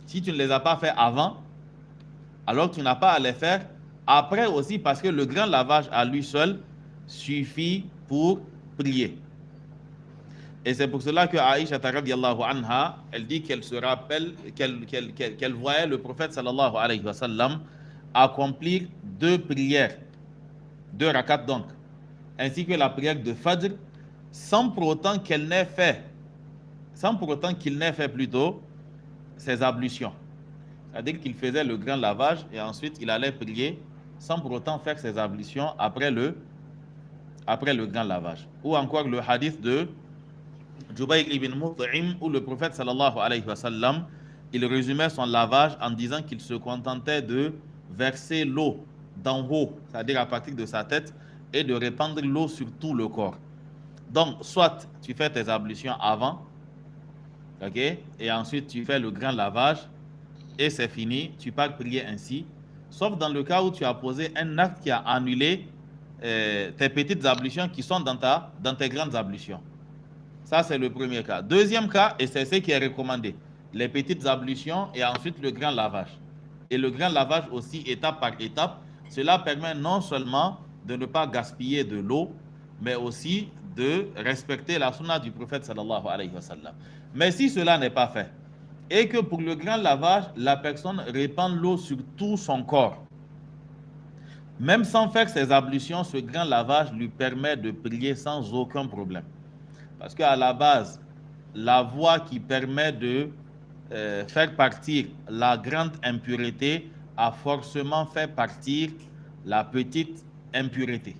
Si tu ne les as pas fait avant, alors tu n'as pas à les faire après aussi, parce que le grand lavage à lui seul suffit pour prier. Et c'est pour cela que Aïcha radiyallahu anha, elle dit qu'elle se rappelle, qu'elle voyait le prophète sallallahu alayhi wa sallam accomplir 2 prières, 2 rakats donc, ainsi que la prière de Fajr, sans pour autant qu'il n'ait fait plutôt ses ablutions. C'est-à-dire qu'il faisait le grand lavage et ensuite il allait prier sans pour autant faire ses ablutions après le grand lavage. Ou encore le hadith de Jubayr ibn Mut'im, où le prophète sallallahu alayhi wa sallam, il résumait son lavage en disant qu'il se contentait de verser l'eau d'en haut, c'est-à-dire à partir de sa tête, et de répandre l'eau sur tout le corps. Donc, soit tu fais tes ablutions avant, ok, et ensuite tu fais le grand lavage, et c'est fini, tu pars prier ainsi, sauf dans le cas où tu as posé un acte qui a annulé tes petites ablutions qui sont dans tes grandes ablutions. Ça, c'est le premier cas. Deuxième cas, et c'est ce qui est recommandé, les petites ablutions et ensuite le grand lavage. Et le grand lavage aussi, étape par étape, cela permet non seulement de ne pas gaspiller de l'eau, mais aussi de respecter la sunna du prophète sallallahu alayhi wa sallam. Mais si cela n'est pas fait, et que pour le grand lavage, la personne répand l'eau sur tout son corps, même sans faire ses ablutions, ce grand lavage lui permet de prier sans aucun problème. Parce qu'à la base, la voie qui permet de faire partir la grande impureté a forcément fait partir la petite impureté.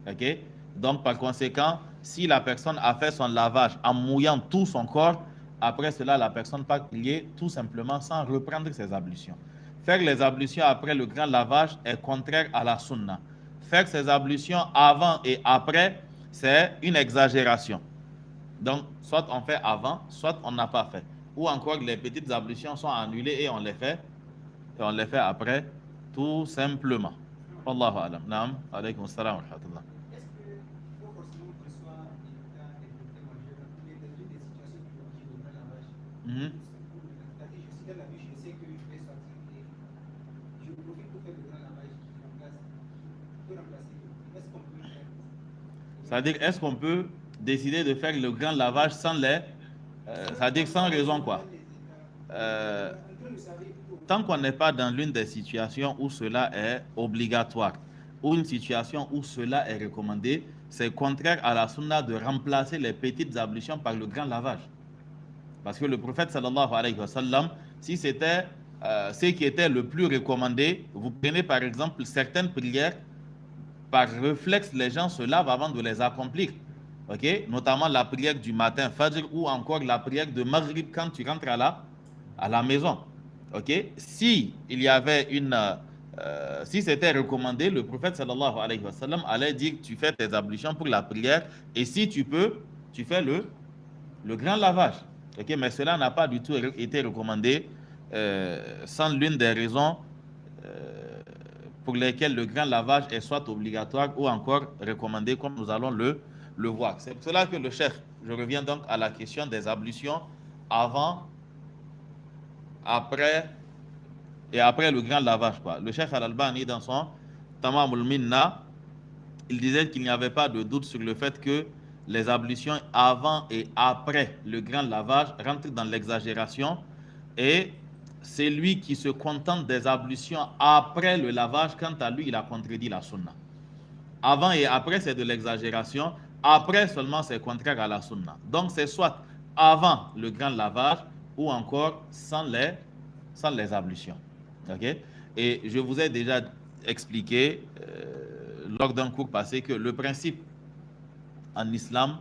Ok? Donc, par conséquent, si la personne a fait son lavage en mouillant tout son corps, après cela, la personne peut prier tout simplement sans reprendre ses ablutions. Faire les ablutions après le grand lavage est contraire à la sunna. Faire ses ablutions avant et après, c'est une exagération. Donc, soit on fait avant, soit on n'a pas fait. Ou encore, les petites ablutions sont annulées et on les fait après, tout simplement. Wallahu alam. Naam. Alaykum assalam wa rahmatullah. Est-ce qu'il faut forcément que ce soit un état développé majeur ou il y a des situations qui obligent de faire lavage? C'est-à-dire, je suis dans la vie, je sais que je vais sortir et je profite pour faire le grand lavage qui peut remplacer l'eau. Est-ce qu'on peut le faire? C'est-à-dire, est-ce qu'on peut décider de faire le grand lavage sans c'est-à-dire sans raison quoi. Tant qu'on n'est pas dans l'une des situations où cela est obligatoire ou une situation où cela est recommandé, c'est contraire à la sunna de remplacer les petites ablutions par le grand lavage. Parce que le prophète sallallahu alayhi wa sallam si c'était ce qui était le plus recommandé, vous prenez par exemple certaines prières, par réflexe, les gens se lavent avant de les accomplir. Okay? Notamment la prière du matin, Fajr, ou encore la prière de Maghrib quand tu rentres à la maison. Okay? Si il y avait si c'était recommandé, le prophète sallallahu alayhi wa sallam allait dire que tu fais tes ablutions pour la prière et si tu peux, tu fais le grand lavage. Okay? Mais cela n'a pas du tout été recommandé sans l'une des raisons pour lesquelles le grand lavage est soit obligatoire ou encore recommandé, comme nous allons le voir. C'est pour cela que le cheikh, je reviens donc à la question des ablutions avant, après et après le grand lavage. Quoi. Le cheikh Al-Albani, dans son Tamamul Minna, il disait qu'il n'y avait pas de doute sur le fait que les ablutions avant et après le grand lavage rentrent dans l'exagération et c'est lui qui se contente des ablutions après le lavage, quant à lui, il a contredit la sunna. Avant et après, c'est de l'exagération. Après seulement, c'est contraire à la sunna. Donc, c'est soit avant le grand lavage ou encore sans les ablutions. Okay? Et je vous ai déjà expliqué lors d'un cours passé que le principe en islam,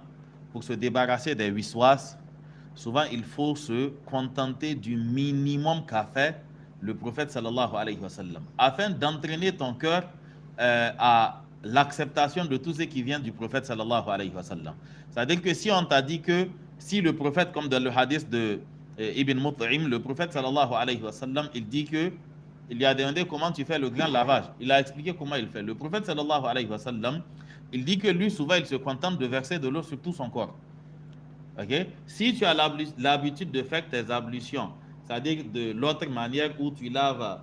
pour se débarrasser des wiswas, souvent il faut se contenter du minimum qu'a fait le prophète sallallahu alayhi wa sallam, afin d'entraîner ton cœur à l'acceptation de tout ce qui vient du prophète sallallahu alayhi wa sallam. C'est-à-dire que si on t'a dit que si le prophète, comme dans le hadith de Ibn Mut'im, le prophète sallallahu alayhi wa sallam, il dit que il y a demandé comment tu fais le grand lavage. Il a expliqué comment il fait. Le prophète sallallahu alayhi wa sallam, il dit que lui, souvent, il se contente de verser de l'eau sur tout son corps. Okay? Si tu as l'habitude de faire tes ablutions, c'est-à-dire de l'autre manière où tu laves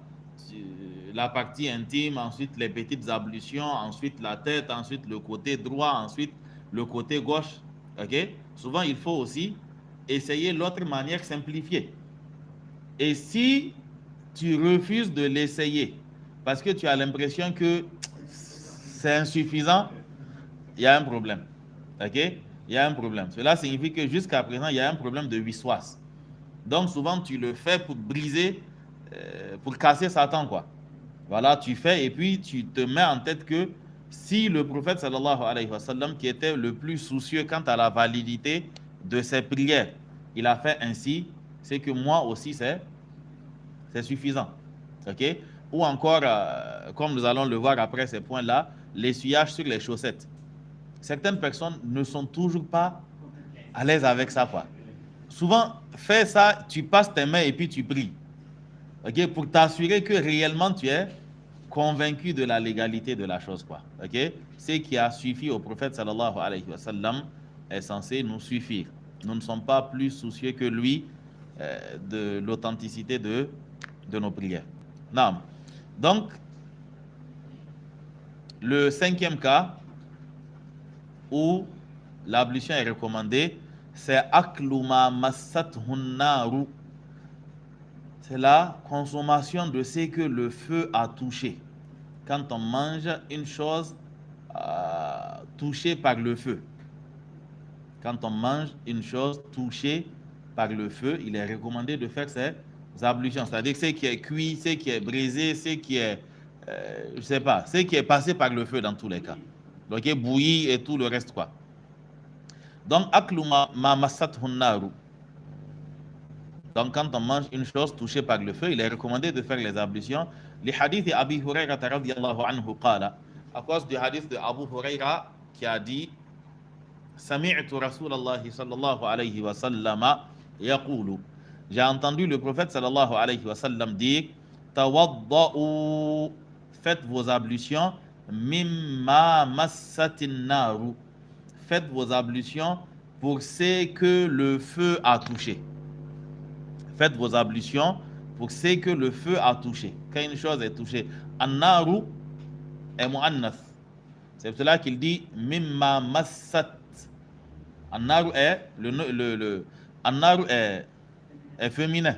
la partie intime, ensuite les petites ablutions, ensuite la tête, ensuite le côté droit, ensuite le côté gauche, okay? Souvent, il faut aussi essayer l'autre manière simplifiée. Et si tu refuses de l'essayer parce que tu as l'impression que c'est insuffisant, il y a un problème. Ok? Il y a un problème. Cela signifie que jusqu'à présent, il y a un problème de wiswas. Donc, souvent, tu le fais pour briser, pour casser Satan, quoi. Voilà, tu fais et puis tu te mets en tête que si le prophète, sallallahu alayhi wa sallam, qui était le plus soucieux quant à la validité de ses prières, il a fait ainsi, c'est que moi aussi, c'est suffisant. Ok? Ou encore, comme nous allons le voir après ces points-là, l'essuyage sur les chaussettes. Certaines personnes ne sont toujours pas à l'aise avec ça, quoi. Souvent, fais ça, tu passes tes mains et puis tu pries. Ok? Pour t'assurer que réellement tu es convaincu de la légalité de la chose, quoi. Ok? Ce qui a suffi au prophète sallallahu alayhi wa sallam est censé nous suffire. Nous ne sommes pas plus soucieux que lui de l'authenticité de nos prières. Non. Donc, le 5e cas où l'ablution est recommandée, c'est akluma massathun naru. C'est la consommation de ce que le feu a touché. Quand on mange une chose touchée par le feu. Quand on mange une chose touchée par le feu, il est recommandé de faire ces ablutions. C'est-à-dire ce qui est cuit, ce qui est brisé, ce qui est, je sais pas, ce qui est passé par le feu dans tous les cas. Donc, bouilli et tout le reste, quoi. Donc, aklu ma massathun naru. Donc, quand on mange une chose touchée par le feu, il est recommandé de faire les ablutions. Les hadiths d'Abi Huraira radiyallahu anhu qala, à cause du hadith de Abu Huraira qui a dit Sami'tu Rasulallah sallallahu alayhi wa sallama yaqulu. J'ai entendu le prophète sallallahu alayhi wa sallam dire Tawadda'u, faites vos ablutions mimma massatin naru. Faites vos ablutions pour ce que le feu a touché. Faites vos ablutions pour ce que le feu a touché. Quand une chose est touchée, an-naru est mu'annath. C'est pour cela qu'il dit mimma massat. An-naru est an-naru est féminin.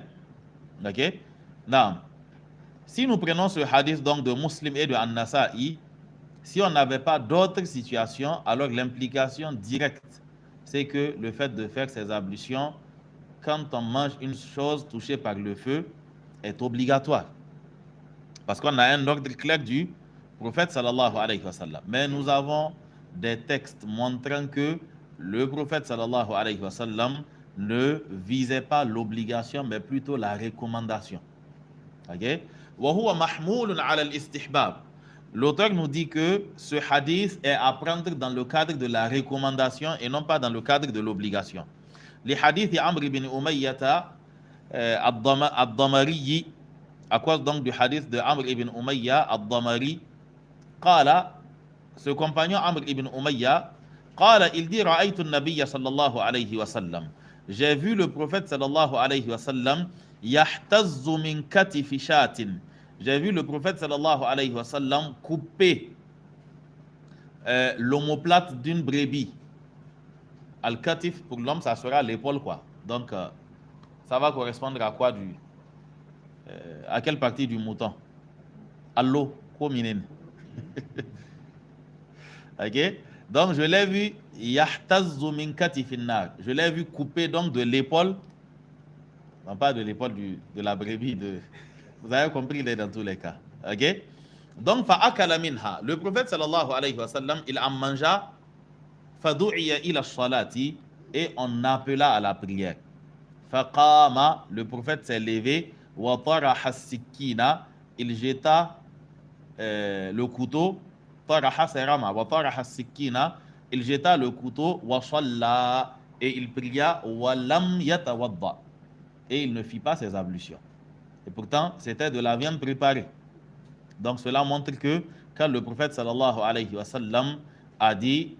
OK? Non. Si nous prenons ce hadith donc de Muslim et de An-Nasa'i, si on n'avait pas d'autres situations, alors l'implication directe, c'est que le fait de faire ces ablutions quand on mange une chose touchée par le feu est obligatoire. Parce qu'on a un ordre clair du prophète sallallahu alayhi wa sallam. Mais nous avons des textes montrant que le prophète sallallahu alayhi wa sallam ne visait pas l'obligation, mais plutôt la recommandation. Ok? وَهُوَ مَحْمُولٌ عَلَى الْإِسْتِحْبَابِ. L'auteur nous dit que ce hadith est à prendre dans le cadre de la recommandation et non pas dans le cadre de l'obligation. Les hadiths Amr ibn Umayyah ad-Damari, à cause donc du hadith de Amr ibn Umayyah ad-Damari, qala, ce compagnon Amr ibn Umayyah, qala, il dit ra'aytu an-nabiyya sallallahu alayhi wa sallam. J'ai vu le prophète sallallahu alayhi wa sallam yahtazzu min katifi shatin. J'ai vu le prophète sallallahu alayhi wa sallam couper l'omoplate d'une brebis. Al-katif pour l'homme, ça sera l'épaule quoi. Donc ça va correspondre à quoi à quelle partie du mouton? Allo, kominen. Ok? Donc je l'ai vu yahtazzu min katifin nar. Je l'ai vu couper donc de l'épaule, non pas de l'épaule de la brebis vous avez compris, il est dans tous les cas. Ok? Donc, fa'akala minha. Le prophète sallallahu alayhi wa sallam, il en mangea. Fadu'iya ila salati. Et on appela à la prière. Faqama. Le prophète s'est levé. Wa taraha sikina. Il jeta le couteau. Taraha serama. Wa taraha sikina. Il jeta le couteau. Wa salla. Et il pria. Wa lam yatawadda. Et il ne fit pas ses ablutions. Et pourtant, c'était de la viande préparée. Donc cela montre que quand le prophète sallallahu alayhi wa sallam a dit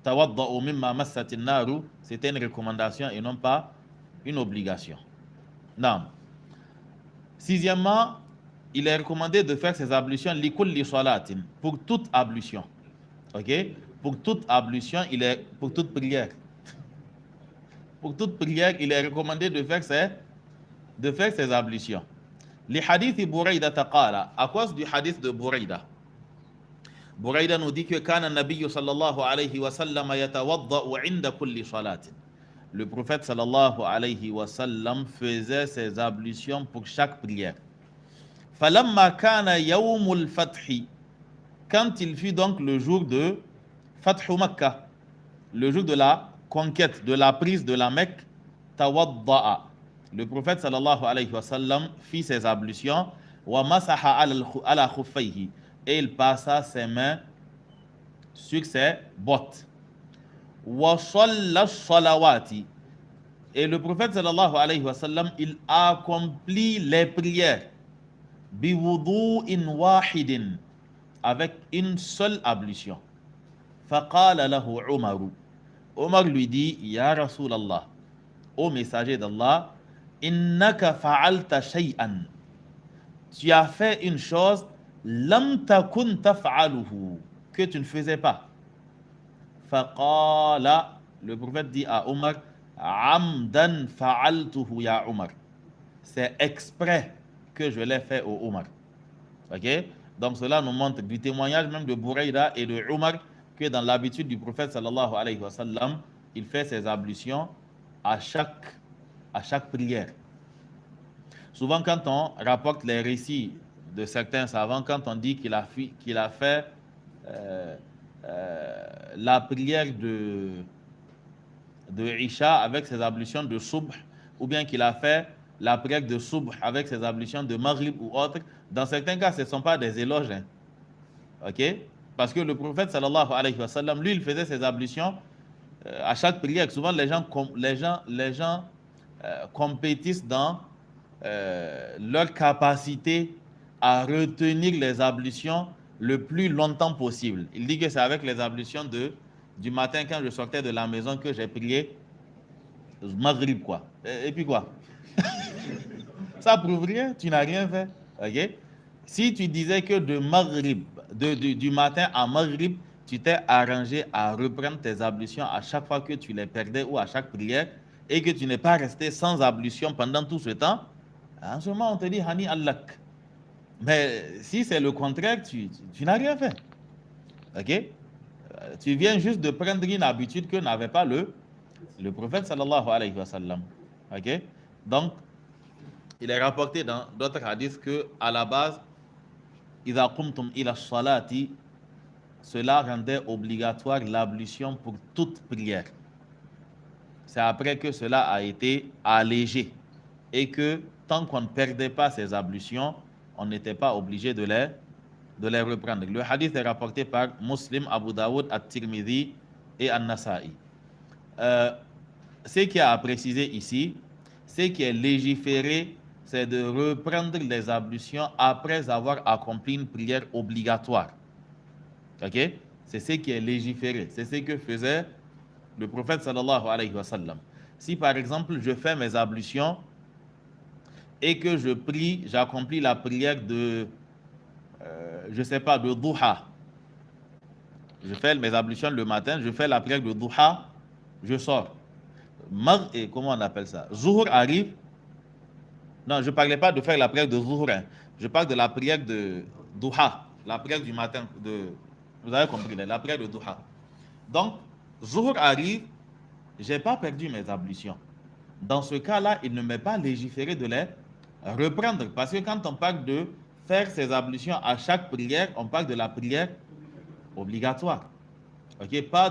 tawadda'u mimma massatin naru, c'était une recommandation et non pas une obligation. Non. Sixièmement, il est recommandé de faire ses ablutions li kulli salatin, pour toute ablution. OK? Pour toute ablution, pour toute prière. Pour toute prière, il est recommandé de faire ses ablutions. Les hadiths Bouraïda taqala, à cause du hadith de Bouraïda. Bouraïda nous dit que kana nabiyyu sallallahu alayhi wa sallam yatawadda'u 'inda kulli salatin. Le prophète sallallahu alayhi wa sallam faisait ses ablutions pour chaque prière. Falamma kana yawmul fathi, quand il fut donc le jour de Fathu Makkah, le jour de la conquête, de la prise de la Mecque, tawadda'a. Le prophète sallallahu alayhi wa sallam fit ses ablutions, wa masaha ala khuffayhi, et il passa ses mains sur ses bottes. Wa shalla salawati, et le prophète sallallahu alayhi wa sallam, il accomplit les prières bi wudu'in wahidin, avec une seule ablution. Faqala lahu Umaru. Omar lui dit, Ya Rasulallah, ô messager d'Allah, innaka fa'alta shay'an. Tu as fait une chose, lam takun taf'aluhu, que tu ne faisais pas. Faqala, le prophète dit à Omar, amdan fa'altuhu ya Omar. C'est exprès que je l'ai fait au Omar. Ok? Donc cela nous montre du témoignage même de Bouraïda et de Omar que dans l'habitude du prophète sallallahu alayhi wa sallam, il fait ses ablutions à chaque prière. Souvent quand on rapporte les récits de certains savants, quand on dit qu'il a fait la prière de Isha avec ses ablutions de Subh, ou bien qu'il a fait la prière de Subh avec ses ablutions de Maghrib ou autre, dans certains cas ce ne sont pas des éloges. Hein. Ok? Parce que le prophète sallallahu alayhi wa sallam, lui, il faisait ses ablutions à chaque prière. Souvent, les gens compétissent dans leur capacité à retenir les ablutions le plus longtemps possible. Il dit que c'est avec les ablutions du matin quand je sortais de la maison que j'ai prié Maghrib, quoi. Et puis quoi? Ça prouve rien, tu n'as rien fait. Ok? Si tu disais que de Maghrib, du matin à Maghrib, tu t'es arrangé à reprendre tes ablutions à chaque fois que tu les perdais ou à chaque prière, et que tu n'es pas resté sans ablution pendant tout ce temps, en ce moment on te dit Hani Allak. Mais si c'est le contraire, tu n'as rien fait. Ok? Tu viens juste de prendre une habitude que n'avait pas le Le prophète sallallahu alayhi wa sallam. Ok? Donc, il est rapporté dans d'autres hadiths que à la base, إِذَا قُمْتُمْ إِلَى الصَّلَاةِ, cela rendait obligatoire l'ablution pour toute prière. C'est après que cela a été allégé et que tant qu'on ne perdait pas ces ablutions, on n'était pas obligé de les reprendre. Le hadith est rapporté par Muslim, Abu Daoud, At-Tirmidhi et An-Nasa'i. Ce qui est à préciser ici, ce qui est légiféré, c'est de reprendre les ablutions après avoir accompli une prière obligatoire. Ok? C'est ce qui est légiféré. C'est ce que faisait le prophète sallallahu alayhi wa sallam. Si par exemple je fais mes ablutions et que je prie, j'accomplis la prière de, je sais pas, de duha. Je fais mes ablutions le matin, je fais la prière de duha, je sors. Et comment on appelle ça? Zuhur arrive. Non, je ne parlais pas de faire la prière de Zuhur. Hein. Je parle de la prière de duha, la prière du matin. Vous avez compris, la prière de duha. Donc, Zuhur arrive, je n'ai pas perdu mes ablutions. Dans ce cas-là, il ne m'est pas légiféré de les reprendre. Parce que quand on parle de faire ses ablutions à chaque prière, on parle de la prière obligatoire. Ok, pas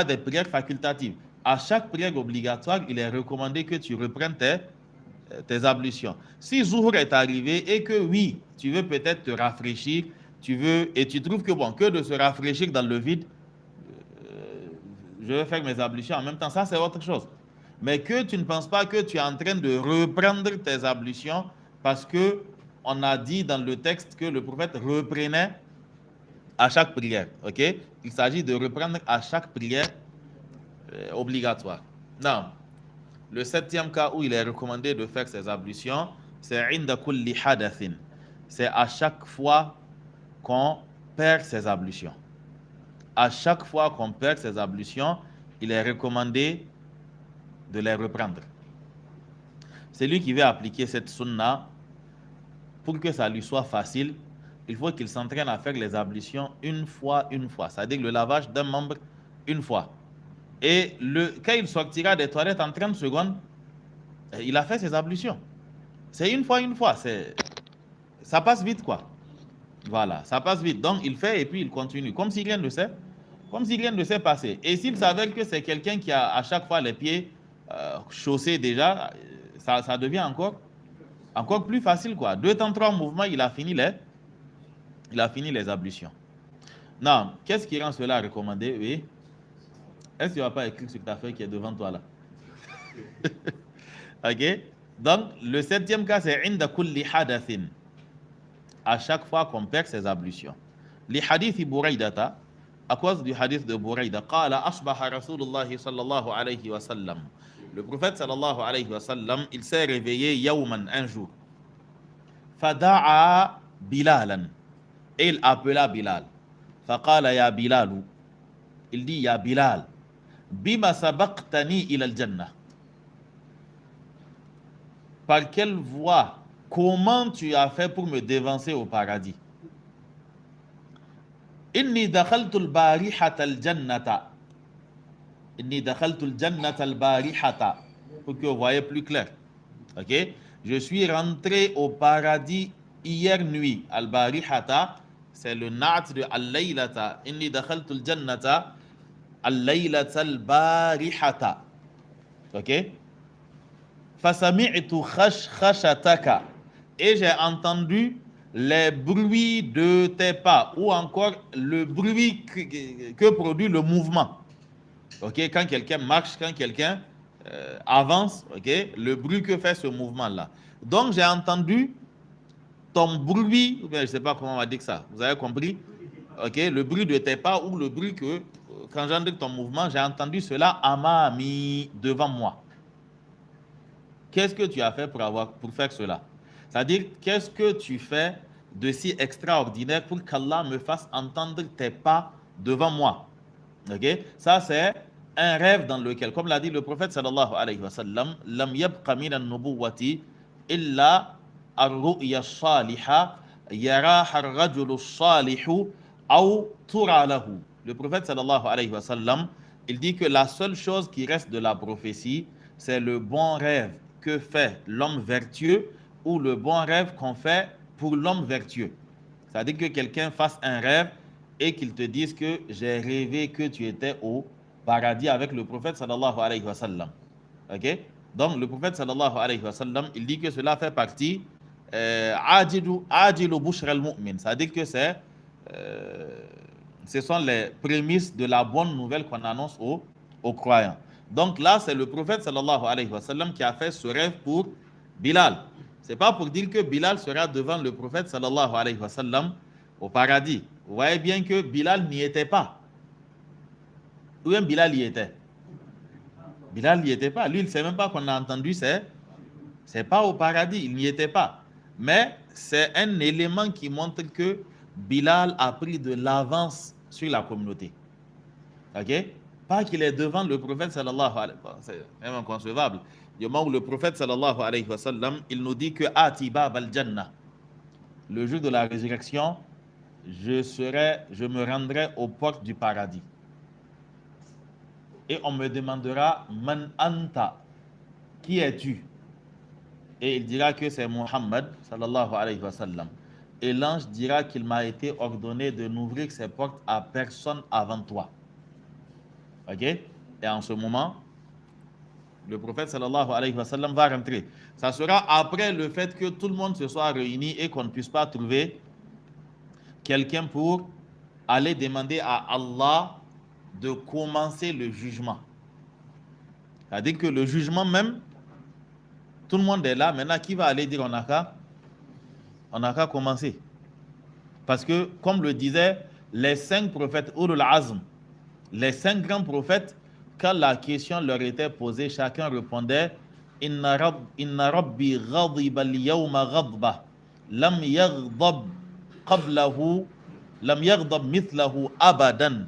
des prières facultatives. À chaque prière obligatoire, il est recommandé que tu reprennes tes ablutions. Si Zuhur est arrivé et que oui, tu veux peut-être te rafraîchir, et tu trouves que bon, que de se rafraîchir dans le vide, je vais faire mes ablutions en même temps, ça c'est autre chose. Mais que tu ne penses pas que tu es en train de reprendre tes ablutions parce que on a dit dans le texte que le prophète reprenait à chaque prière. Ok? Il s'agit de reprendre à chaque prière obligatoire. Non. Le 7e cas où il est recommandé de faire ces ablutions, c'est inda kulli hadathin. C'est à chaque fois qu'on perd ses ablutions. À chaque fois qu'on perd ses ablutions, il est recommandé de les reprendre. Celui qui veut appliquer cette sunna, pour que ça lui soit facile, il faut qu'il s'entraîne à faire les ablutions une fois. C'est-à-dire le lavage d'un membre une fois. Et quand il sortira des toilettes en 30 secondes, il a fait ses ablutions. C'est une fois. Ça passe vite, quoi. Voilà, ça passe vite. Donc, il fait et puis il continue. Comme si rien ne s'est passé. Et s'il s'avère que c'est quelqu'un qui a à chaque fois les pieds chaussés déjà, ça devient encore plus facile, quoi. 2 temps 3 mouvements, il a fini les ablutions. Non, qu'est-ce qui rend cela recommandé? Oui. Est-ce que tu ne vas pas écrire sur ta feuille qui est devant toi là? Ok. Donc, le 7e cas, c'est inda kulli hadathin. À chaque fois qu'on perd ses ablutions. Les hadiths Buraydata, à cause du hadith de Burayda, qala asbaha Rasulullah sallallahu alayhi wa sallam. Le prophète sallallahu alayhi wa sallam, il s'est réveillé yawman, un jour. Fada'a Bilalan. Et il appela Bilal. Faqala ya Bilalu. Il dit ya Bilal. Bima sabaqtani ila al-jannah. Par quelle voie, comment tu as fait pour me dévancer au paradis? Inni dakhaltu al-barihata al-jannata. Inni dakhaltu al-jannata al-barihata. Pour que vous voyez plus clair. Ok? Je suis rentré au paradis hier nuit. Al-barihata, c'est le na'at de al-laylata. Inni dakhaltu al-jannata al-laylata al-barihata. Ok? Fasami'tu khashkhashataka. Et j'ai entendu les bruits de tes pas, ou encore le bruit que produit le mouvement. Ok, quand quelqu'un marche, quand quelqu'un avance, ok, le bruit que fait ce mouvement-là. Donc j'ai entendu ton bruit, ou bien je ne sais pas comment on va dire ça, vous avez compris? Ok, le bruit de tes pas ou le bruit que, quand j'entends ton mouvement, j'ai entendu cela amami, devant moi. Qu'est-ce que tu as fait pour faire cela? C'est-à-dire, qu'est-ce que tu fais de si extraordinaire pour qu'Allah me fasse entendre tes pas devant moi? Ok? Ça, c'est un rêve dans lequel, comme l'a dit le prophète sallallahu alayhi wa sallam, lam yabqa min an-nubuwwati illa ar-ru'ya as-saliha yaraha ar-rajulu as-salihu aw tura lahu. Le prophète sallallahu alayhi wa sallam il dit que la seule chose qui reste de la prophétie, c'est le bon rêve que fait l'homme vertueux ou le bon rêve qu'on fait pour l'homme vertueux. C'est-à-dire que quelqu'un fasse un rêve et qu'il te dise que j'ai rêvé que tu étais au paradis avec le prophète sallallahu alayhi wa sallam. Ok? Donc le prophète sallallahu alayhi wa sallam, il dit que cela fait partie ajilu bushra al-mu'min. C'est-à-dire que ce sont les prémices de la bonne nouvelle qu'on annonce aux croyants. Donc là, c'est le prophète sallallahu alayhi wa sallam qui a fait ce rêve pour Bilal. C'est pas pour dire que Bilal sera devant le prophète sallallahu alayhi wa sallam au paradis. Vous voyez bien que Bilal n'y était pas. Ou bien Bilal y était. Bilal n'y était pas. Lui, il ne sait même pas qu'on a entendu, c'est pas au paradis, il n'y était pas. Mais c'est un élément qui montre que Bilal a pris de l'avance sur la communauté. Ok? Pas qu'il est devant le prophète sallallahu alayhi wa sallam. C'est même inconcevable. Du moment où le prophète sallallahu alayhi wa sallam, il nous dit que Ati bab al-jannah. Le jour de la résurrection, je me rendrai aux portes du paradis. Et on me demandera Man anta, qui es-tu? Et il dira que c'est Muhammad sallallahu alayhi wa sallam. Et l'ange dira qu'il m'a été ordonné de n'ouvrir ses portes à personne avant toi. Ok? Et en ce moment, le prophète sallallahu alayhi wa sallam va rentrer. Ça sera après le fait que tout le monde se soit réuni et qu'on ne puisse pas trouver quelqu'un pour aller demander à Allah de commencer le jugement. C'est-à-dire que le jugement même, tout le monde est là. Maintenant, qui va aller dire on n'a qu'à commencer? Parce que, comme le disaient les 5 prophètes, Ulul Azm, les 5 grands prophètes, quand la question leur était posée, chacun répondait Inna rabbi ghadiba al-yawma ghadba lam yaghdab qablahu lam yaghdab mithlahu abadan.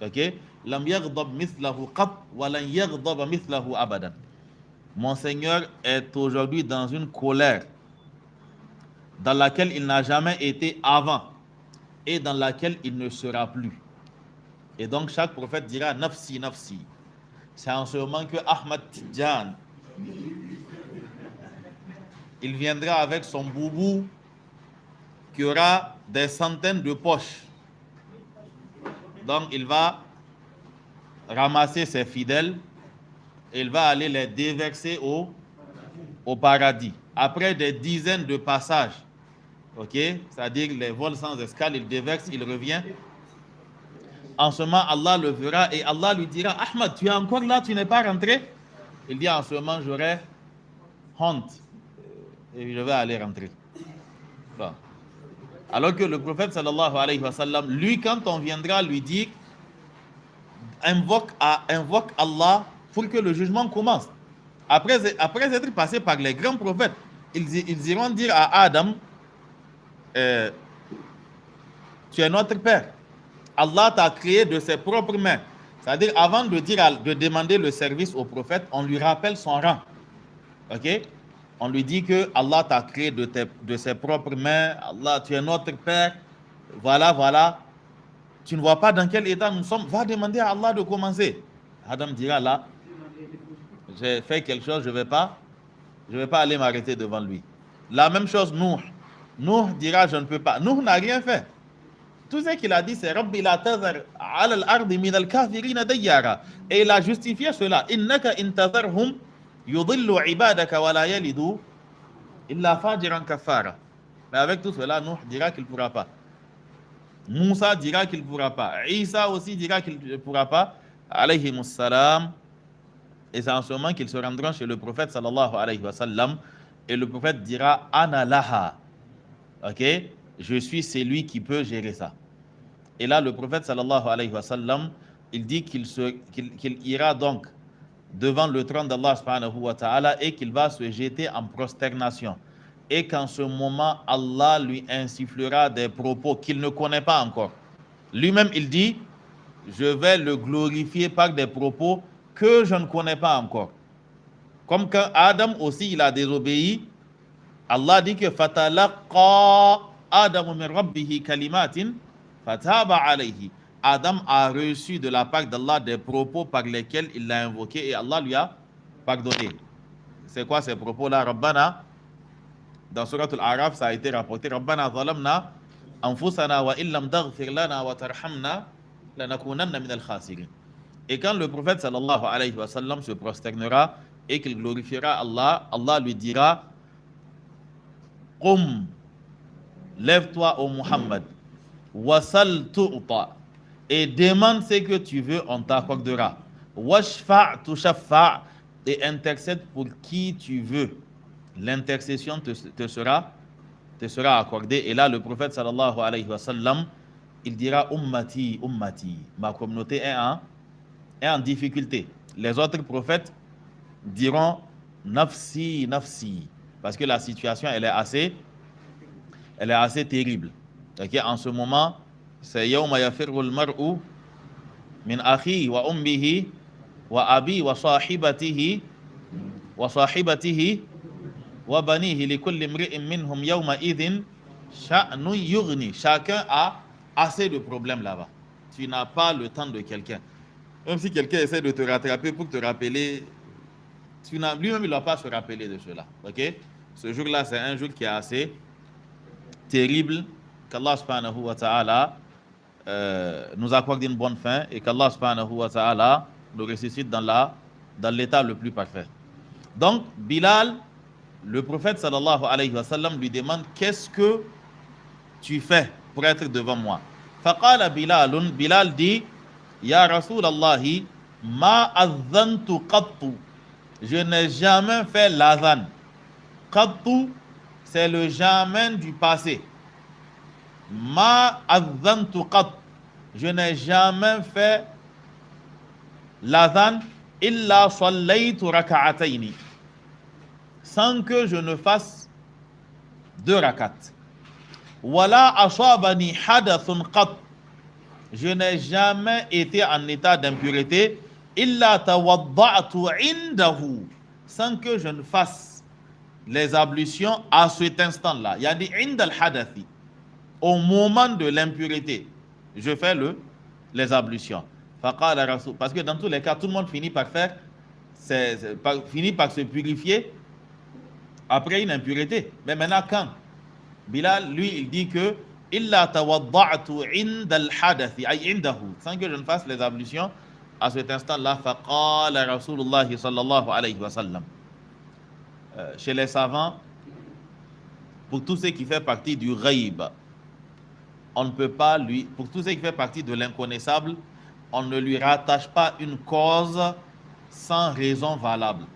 Ok? Lam yaghdab mithlahu qat wa lan yaghdab mithlahu abadan. Mon Seigneur est aujourd'hui dans une colère dans laquelle il n'a jamais été avant et dans laquelle il ne sera plus. Et donc chaque prophète dira nafsi nafsi. C'est en ce moment que Ahmad Tidjan, il viendra avec son boubou qui aura des centaines de poches. Donc il va ramasser ses fidèles et il va aller les déverser au paradis. Après des dizaines de passages, ok, c'est-à-dire les vols sans escale, il déverse, il revient. En ce moment, Allah le verra et Allah lui dira Ahmad, tu es encore là, tu n'es pas rentré? Il dit en ce moment, j'aurai honte et je vais aller rentrer. Bon. Alors que le prophète sallallahu alayhi wa sallam, lui, quand on viendra lui dire invoque Allah pour que le jugement commence. Après être passé par les grands prophètes, ils iront dire à Adam tu es notre père. Allah t'a créé de ses propres mains. C'est-à-dire, avant de demander le service au prophète, on lui rappelle son rang. Ok? On lui dit que Allah t'a créé de ses propres mains. Allah, tu es notre père. Voilà, voilà. Tu ne vois pas dans quel état nous sommes. Va demander à Allah de commencer. Adam dira là, j'ai fait quelque chose, je ne vais pas aller m'arrêter devant lui. La même chose, Nuh. Nuh dira, je ne peux pas. Nuh n'a rien fait. Tout ce qu'il a dit, c'est Rabbi la tazar ala al-ardi min al-kafirina dayyara. Et il a justifié cela. Innaka intazarhum yudillu ibadaka wa la yalidu illa fajiran kafara. Mais avec tout cela, Nuh dira qu'il ne pourra pas. Moussa dira qu'il ne pourra pas. Isa aussi dira qu'il ne pourra pas. Alayhimus salam. Et c'est en ce moment qu'ils se rendront chez le prophète sallallahu alayhi wa sallam. Et le prophète dira Ana laha. Ok? Je suis celui qui peut gérer ça. Et là, le prophète sallallahu alayhi wa sallam, il dit qu'il ira donc devant le trône d'Allah subhanahu wa ta'ala et qu'il va se jeter en prosternation. Et qu'en ce moment, Allah lui insufflera des propos qu'il ne connaît pas encore. Lui-même, il dit, je vais le glorifier par des propos que je ne connais pas encore. Comme quand Adam aussi, il a désobéi, Allah dit que fatalaqa Adam min rabbihi kalimatin fataba alayhi. Adam a reçu de la part d'Allah des propos par lesquels il l'a invoqué et Allah lui a pardonné. C'est quoi ces propos-là? Rabbana, dans Surat Al-A'raf, ça a été rapporté, Rabbana zalamna anfusana wa illam taghfir lana wa tarhamna lanakunanna min al-khasirin. Et quand le prophète sallallahu alayhi wa sallam se prosternera et qu'il glorifiera Allah, Allah lui dira: Qum, lève-toi ô Muhammad, wasal tu'ta, et demande ce que tu veux, on t'accordera. Washfa' tushaffa', et intercède pour qui tu veux. L'intercession te sera accordée. Et là, le prophète sallallahu alayhi wa sallam, il dira: Ummati, ummati, ma communauté est en difficulté. Les autres prophètes diront: Nafsi, nafsi, parce que la situation elle est assez terrible. Okay? En ce moment, c'est yawma yafirru al-mar'u min akhihi wa ummihi wa abi wa sahibatihi wa banihi li kulli imri'in minhum yawma idhin sha'nun yughni. Chacun a assez de problèmes là-bas. Tu n'as pas le temps de quelqu'un. Même si quelqu'un essaie de te rattraper pour te rappeler, lui-même il ne va pas se rappeler de cela. Ok? Ce jour-là, c'est un jour qui est assez terrible. Qu'Allah subhanahu wa ta'ala nous accorde une bonne fin et qu'Allah subhanahu wa ta'ala nous ressuscite dans l'état le plus parfait. Donc, Bilal, le prophète sallallahu alayhi wa sallam lui demande: qu'est-ce que tu fais pour être devant moi? Faqala Bilalun, Bilal dit: Ya Rasulallahi, ma adhantu qattu. Je n'ai jamais fait l'adhan. Qattu, c'est le jamais du passé. Ma adhantu qattu. Je n'ai jamais fait l'adhan illa sallaytu raka'atayni, sans que je ne fasse 2 rakats. Wala asabani hadathun qat. Je n'ai jamais été en état d'impureté illa tawadda'tu indahu, sans que je ne fasse les ablutions à cet instant-là. Il y a dit inda al-hadathi, au moment de l'impureté, je fais les ablutions. Faqala Rasul, parce que dans tous les cas, tout le monde finit par se purifier après une impureté. Mais maintenant, quand Bilal, lui, il dit que illa tawadda'tu inda al-hadathi, ay indahu, sans que je ne fasse les ablutions à cet instant-là. Faqala Rasulullah sallallahu alayhi wa sallam. Chez les savants, pour tout ce qui fait partie du ghaib, on ne peut pas pour tout ce qui fait partie de l'inconnaissable, on ne lui rattache pas une cause sans raison valable.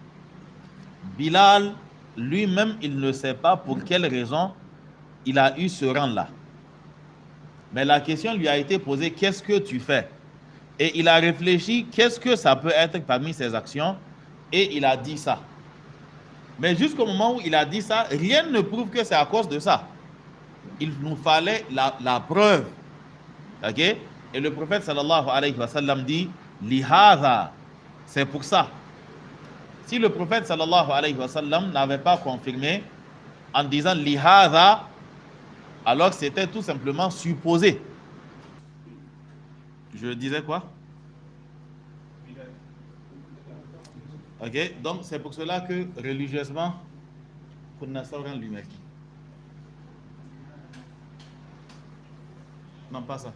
Bilal, lui-même, il ne sait pas pour quelle raison il a eu ce rang-là. Mais la question lui a été posée: qu'est-ce que tu fais? Et il a réfléchi, qu'est-ce que ça peut être parmi ses actions? Et il a dit ça. Mais jusqu'au moment où il a dit ça, rien ne prouve que c'est à cause de ça. Il nous fallait la preuve. Ok? Et le prophète sallallahu alayhi wa sallam dit: Lihada, c'est pour ça. Si le prophète sallallahu alayhi wa sallam n'avait pas confirmé en disant Lihada, alors c'était tout simplement supposé. Je disais quoi? Ok? Donc c'est pour cela que religieusement, non, pas ça.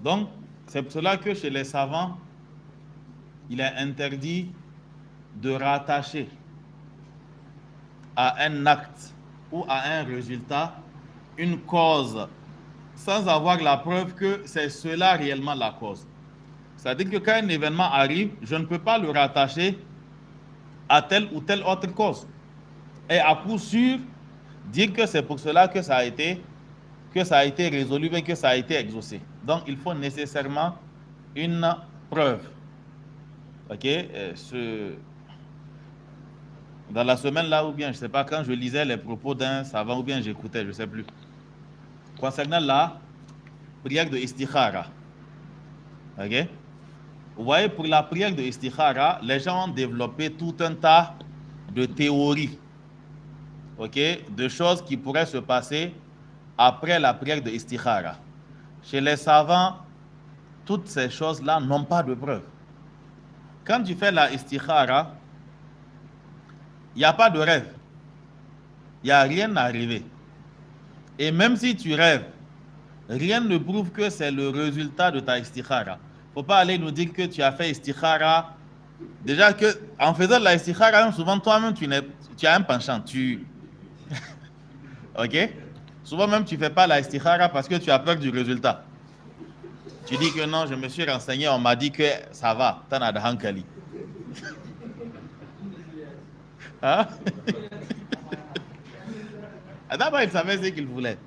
Donc, c'est pour cela que chez les savants, il est interdit de rattacher à un acte ou à un résultat une cause sans avoir la preuve que c'est cela réellement la cause. C'est-à-dire que quand un événement arrive, je ne peux pas le rattacher à telle ou telle autre cause. Et à coup sûr, dire que c'est pour cela que ça a été résolu et que ça a été exaucé. Donc, il faut nécessairement une preuve. Ok? Dans la semaine là, ou bien, je ne sais pas, quand je lisais les propos d'un savant, ou bien j'écoutais, je ne sais plus, concernant la prière de istikhara. Ok? Vous voyez, pour la prière de istikhara, les gens ont développé tout un tas de théories, ok, de choses qui pourraient se passer après la prière de istikhara. Chez les savants, toutes ces choses-là n'ont pas de preuve. Quand tu fais la istikhara, il n'y a pas de rêve. Il n'y a rien à rêver. Et même si tu rêves, rien ne prouve que c'est le résultat de ta istikhara. Il ne faut pas aller nous dire que tu as fait istikhara. Déjà que en faisant la istikhara, souvent toi-même tu as un penchant. Ok? Souvent même tu ne fais pas la istikhara parce que tu as peur du résultat. Tu dis que non, je me suis renseigné, on m'a dit que ça va, t'en as de hankali. Hein? D'abord, il savait ce qu'il voulait.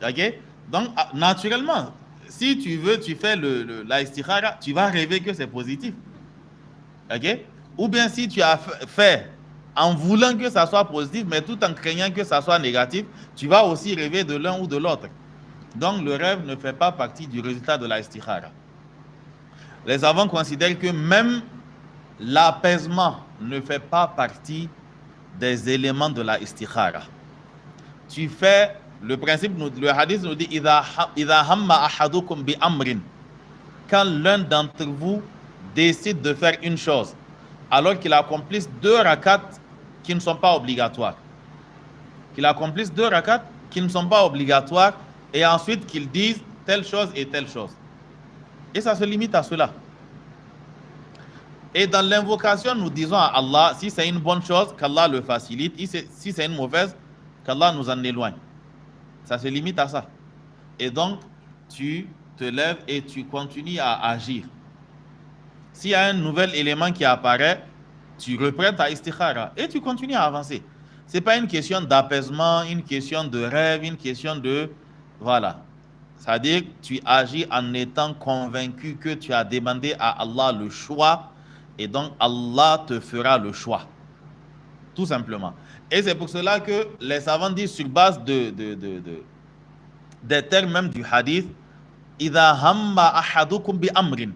Ok? Donc, naturellement, si tu veux, tu fais la istikhara, tu vas rêver que c'est positif. Ok? Ou bien si tu as fait en voulant que ça soit positif, mais tout en craignant que ça soit négatif, tu vas aussi rêver de l'un ou de l'autre. Donc, le rêve ne fait pas partie du résultat de la istikhara. Les savants considèrent que même l'apaisement ne fait pas partie des éléments de la istikhara. Tu fais, le principe, le hadith nous dit Idha hamma ahadukum bi amrin. Quand l'un d'entre vous décide de faire une chose, alors qu'il accomplisse 2 rakats qui ne sont pas obligatoires. Qu'il accomplisse 2 rakats qui ne sont pas obligatoires et ensuite qu'il dise telle chose et telle chose. Et ça se limite à cela. Et dans l'invocation, nous disons à Allah, si c'est une bonne chose, qu'Allah le facilite. Si c'est une mauvaise, qu'Allah nous en éloigne. Ça se limite à ça. Et donc, tu te lèves et tu continues à agir. S'il y a un nouvel élément qui apparaît, tu reprends ta istikhara et tu continues à avancer. Ce n'est pas une question d'apaisement, une question de rêve, une question de... Voilà. C'est-à-dire que tu agis en étant convaincu que tu as demandé à Allah le choix et donc Allah te fera le choix. Tout simplement. Et c'est pour cela que les savants disent sur base des termes même du hadith, Idha hamma ahadukum bi amrin.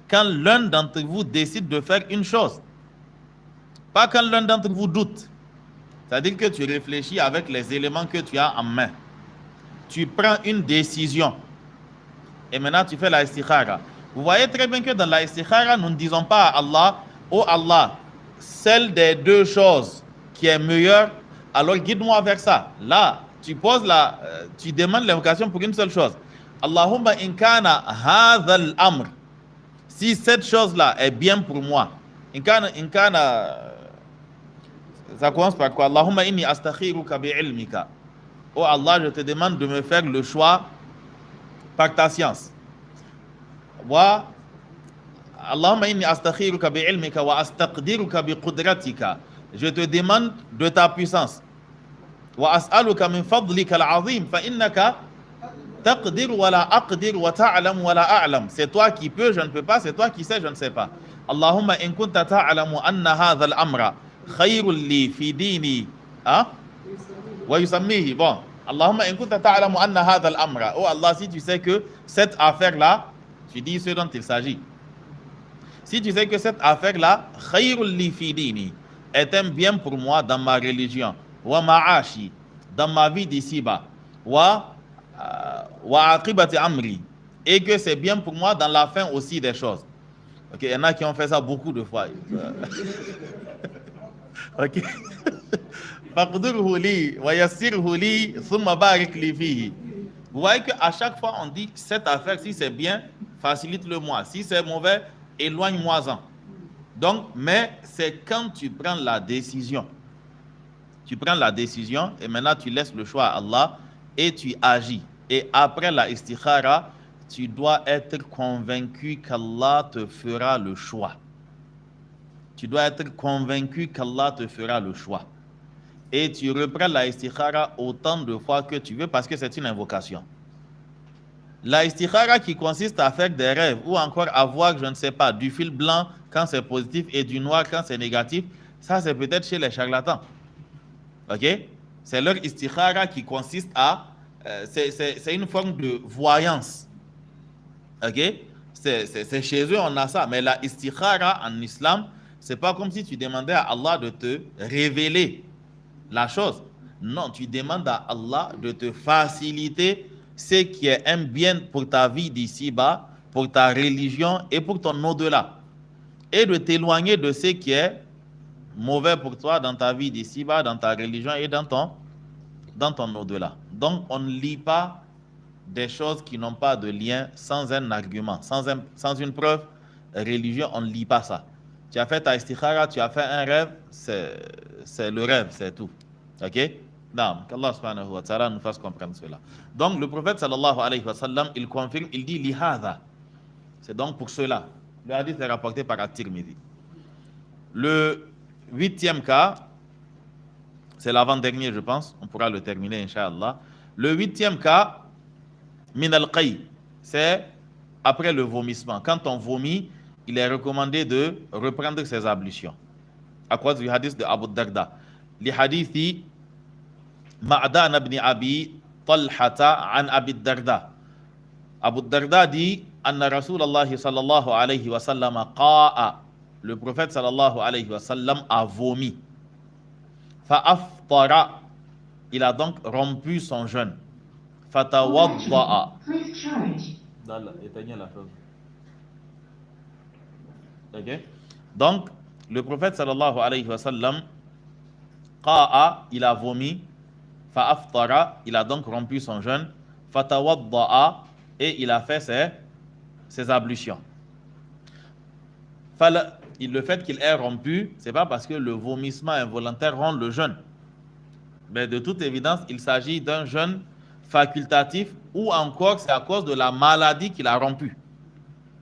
Quand l'un d'entre vous décide de faire une chose, pas quand l'un d'entre vous doute. C'est-à-dire que tu réfléchis avec les éléments que tu as en main. Tu prends une décision et maintenant tu fais la istikhara. Vous voyez très bien que dans la istikhara, nous ne disons pas à Allah, oh Allah, celle des 2 choses qui est meilleure, alors guide-moi vers ça. Là, tu tu demandes l'invocation pour une seule chose. Allahumma in kana hadha al-amr. Si cette chose-là est bien pour moi, ça commence par quoi? Allahumma inni astakhiruka bi'ilmika. Oh Allah, je te demande de me faire le choix par ta science. Wa Allahumma inni astakhiruka bi'ilmika wa astaqdiruka biqudratika. Je te demande de ta puissance. Wa as'aluka min fadlika al-azim fa innaka taqdir wa la aqdir wa ta'lam wa la a'lam. C'est toi qui peux, je ne peux pas, c'est toi qui sais, je ne sais pas. Allahumma in kunta ta'lamu anna hadha al-amra khayrun li fi dini wa yusammihi. Bon, Allahumma in kunta ta'lamu anna hadha al-amra. Oh Allah, si tu sais que cette affaire-là, tu dis ce dont il s'agit. Si tu sais que cette affaire-là, khayrun li fi dini, est un bien pour moi dans ma religion, wa ma'ashi, dans ma vie d'ici-bas, wa aqibati amri, et que c'est bien pour moi dans la fin aussi des choses. Ok, il y en a qui ont fait ça beaucoup de fois. Ok. Faqdurhu li wa yassirhu li thumma barik li fihi. Vous voyez qu'à chaque fois on dit cette affaire, si c'est bien, facilite-le moi. Si c'est mauvais, éloigne-moi-en. Donc, mais c'est quand tu prends la décision. Tu prends la décision et maintenant tu laisses le choix à Allah et tu agis. Et après la istikhara, tu dois être convaincu qu'Allah te fera le choix. Tu dois être convaincu qu'Allah te fera le choix. Et tu reprends la istikhara autant de fois que tu veux parce que c'est une invocation. La istikhara qui consiste à faire des rêves ou encore à voir, je ne sais pas, du fil blanc quand c'est positif et du noir quand c'est négatif, ça c'est peut-être chez les charlatans. Ok? C'est leur istikhara qui consiste à... c'est une forme de voyance. Ok? C'est chez eux, on a ça. Mais la istikhara en islam, c'est pas comme si tu demandais à Allah de te révéler la chose. Non, tu demandes à Allah de te faciliter ce qui est un bien pour ta vie d'ici-bas, pour ta religion et pour ton au-delà. Et de t'éloigner de ce qui est mauvais pour toi dans ta vie d'ici-bas, dans ta religion et dans ton au-delà. Donc, on ne lit pas des choses qui n'ont pas de lien sans un argument, sans une preuve religieuse, on ne lit pas ça. Tu as fait ta istikhara, tu as fait un rêve, c'est le rêve, c'est tout. Ok? Non, qu'Allah subhanahu wa ta'ala nous fasse comprendre cela. Donc, le prophète sallallahu alayhi wa sallam, il confirme, il dit lihada. C'est donc pour cela. Le hadith est rapporté par At-Tirmidhi. Le 8e cas, c'est l'avant-dernier, je pense. On pourra le terminer, Inch'Allah. Le 8e cas, min al-qay, c'est après le vomissement. Quand on vomit, il est recommandé de reprendre ses ablutions. À cause du hadith de Abu Darda. Les hadithi Ma'dan ibn Abi Talhata an Abi Darda. Abu Darda dit Anna Rasulallah sallallahu alayhi wa sallam qa'a. Le prophète sallallahu alayhi wa sallam a vomi. Fa'aftara. Il a donc rompu son jeûne. Fatawadda'a. Éteignez la chose. Ok? Donc, le prophète sallallahu alayhi wa sallam qa'a, il a vomi. Fa'aftara, il a donc rompu son jeûne. Fatawadda'a, et il a fait ses ablutions. Le fait qu'il ait rompu, c'est pas parce que le vomissement involontaire rend le jeûne. Mais de toute évidence, il s'agit d'un jeûne facultatif ou encore c'est à cause de la maladie qu'il a rompu.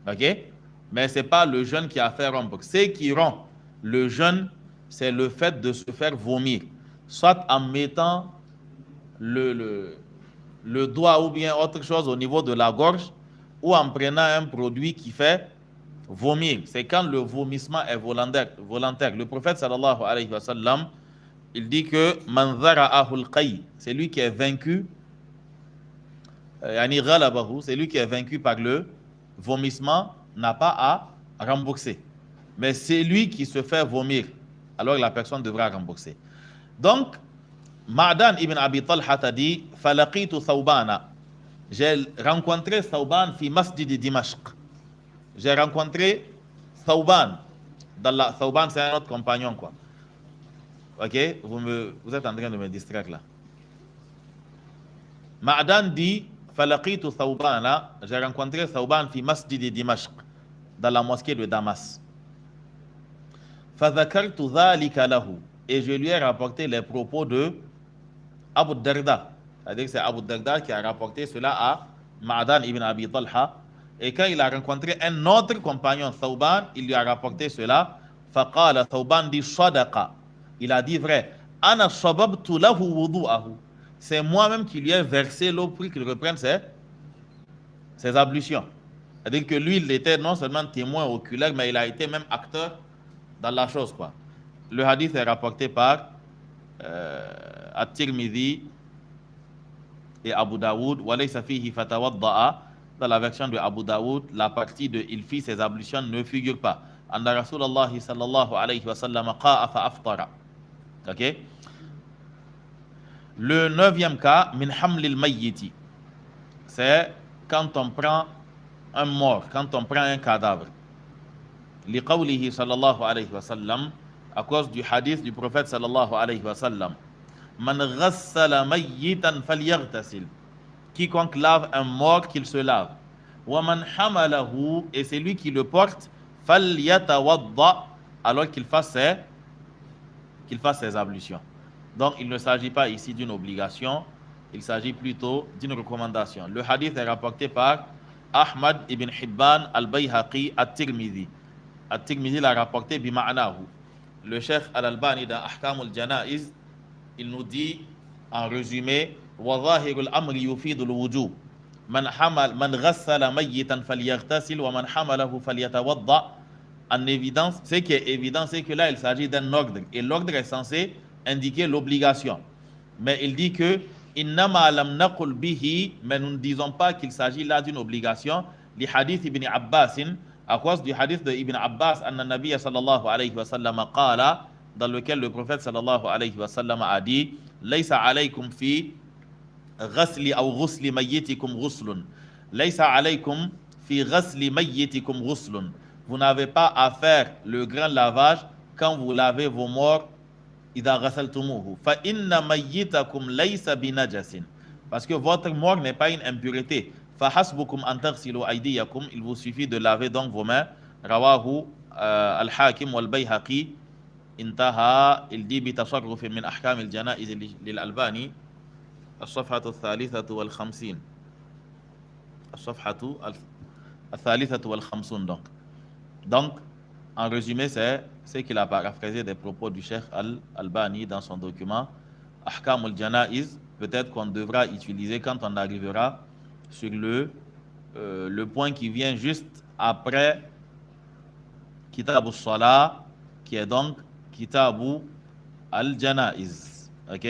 Ok? Mais ce n'est pas le jeûne qui a fait rompre. Ce qui rompt le jeûne, c'est le fait de se faire vomir. Soit en mettant le doigt ou bien autre chose au niveau de la gorge ou en prenant un produit qui fait vomir. C'est quand le vomissement est volontaire. Le prophète sallallahu alayhi wa sallam, il dit que man dhara'ahu al-qay, c'est lui qui est vaincu, yani ghalabahu, c'est lui qui est vaincu par le vomissement, n'a pas à rembourser. Mais c'est lui qui se fait vomir, alors la personne devra rembourser. Donc, Ma'dan ibn Abi Talha a dit Falaqitu Thawbana. J'ai rencontré Thawban fi masjid Dimashq. J'ai rencontré Thawban. Thawban, c'est un autre compagnon, quoi. Ok? Vous êtes en train de me distraire là. Ma'dan dit Falaqitu Thawbana. J'ai rencontré Thawban fi masjid Dimashq, dans la mosquée de Damas. Fadhakartu dhalika lahu. Et je lui ai rapporté les propos de Abu Darda. C'est-à-dire que c'est Abu Darda qui a rapporté cela à Ma'dan ibn Abi Talha. Et quand il a rencontré un autre compagnon, Thawban, il lui a rapporté cela. Faqala, Thawban dit sadaqa. Il a dit vrai. Ana sababtu lahu wudu'ahu. C'est moi-même qui lui ai versé l'eau pour qu'il reprenne ses ablutions. C'est-à-dire que lui, il était non seulement témoin oculaire, mais il a été même acteur dans la chose, quoi. Le hadith est rapporté par At-Tirmidhi et Abu Daoud. Walaysa fihi fatawadda'a. Dans la version de Abu Daoud, la partie de il fit ses ablutions ne figure pas. Anna Rasulallah sallallahu alayhi wa sallam qa'a fa aftara. Ok? Le 9e cas, min hamlil mayyiti. C'est quand on prend un mort, quand on prend un cadavre. Li qawlihi sallallahu alayhi wa sallam, à cause du hadith du prophète sallallahu alayhi wa sallam. Man ghassala mayyitan falyaghtasil. Quiconque lave un mort, qu'il se lave. Wa man hamalahu, et c'est lui qui le porte, falyatawadda, alors qu'il fasse ses ablutions. Donc il ne s'agit pas ici d'une obligation, il s'agit plutôt d'une recommandation. Le hadith est rapporté par Ahmad ibn Hibban al-Bayhaqi at-Tirmidhi. At-Tirmidhi l'a rapporté bima'nahu. Le cheikh Al-Albani dans Ahkam al-Janaiz, il nous dit en résumé وظاهر الأمر يفيد الوجوب من غسل ميتا فليغتسل ومن حمله فليتوضأ. En évidence, ce qui est évident, c'est que là il s'agit d'un ordre et l'ordre est censé indiquer l'obligation. Mais il dit que إنما لم نقل به, mais nous ne disons pas qu'il s'agit là d'une obligation. li hadith ibn Abbas, à cause du hadith de Ibn Abbas, anna nabiyya sallallahu alayhi wa sallam qala, dans lequel le prophète sallallahu alayhi wa sallam a dit, laysa alaykum fi ghasli aw ghusli mayyitikum ghuslun. Laysa alaykum fi ghasli mayyitikum ghuslun. Vous n'avez pas à faire le grand lavage quand vous lavez vos morts. Idha ghasaltumuhu fa inna mayyitakum laysa binajasin. Parce que votre mort n'est pas une impureté. Fa hasbukum an taghsilu aydiyakum. Il vous suffit de laver donc vos mains. Rawahu al-Hakim wal-Bayhaqi. Intaha, il dit bitasarruf min ahkam al-janaiz lil-Albani. الصفحة الثالثة والخمسين. الصفحة الثالثة والخمسون donc en résumé c'est qu'il a paraphrasé des propos du Cheikh Al-Albani dans son document Ahkam al-Janaiz. Peut-être qu'on devra utiliser quand on arrivera sur le point qui vient juste après Kitab al-Salah, qui est donc Kitab al-Janaiz. Ok?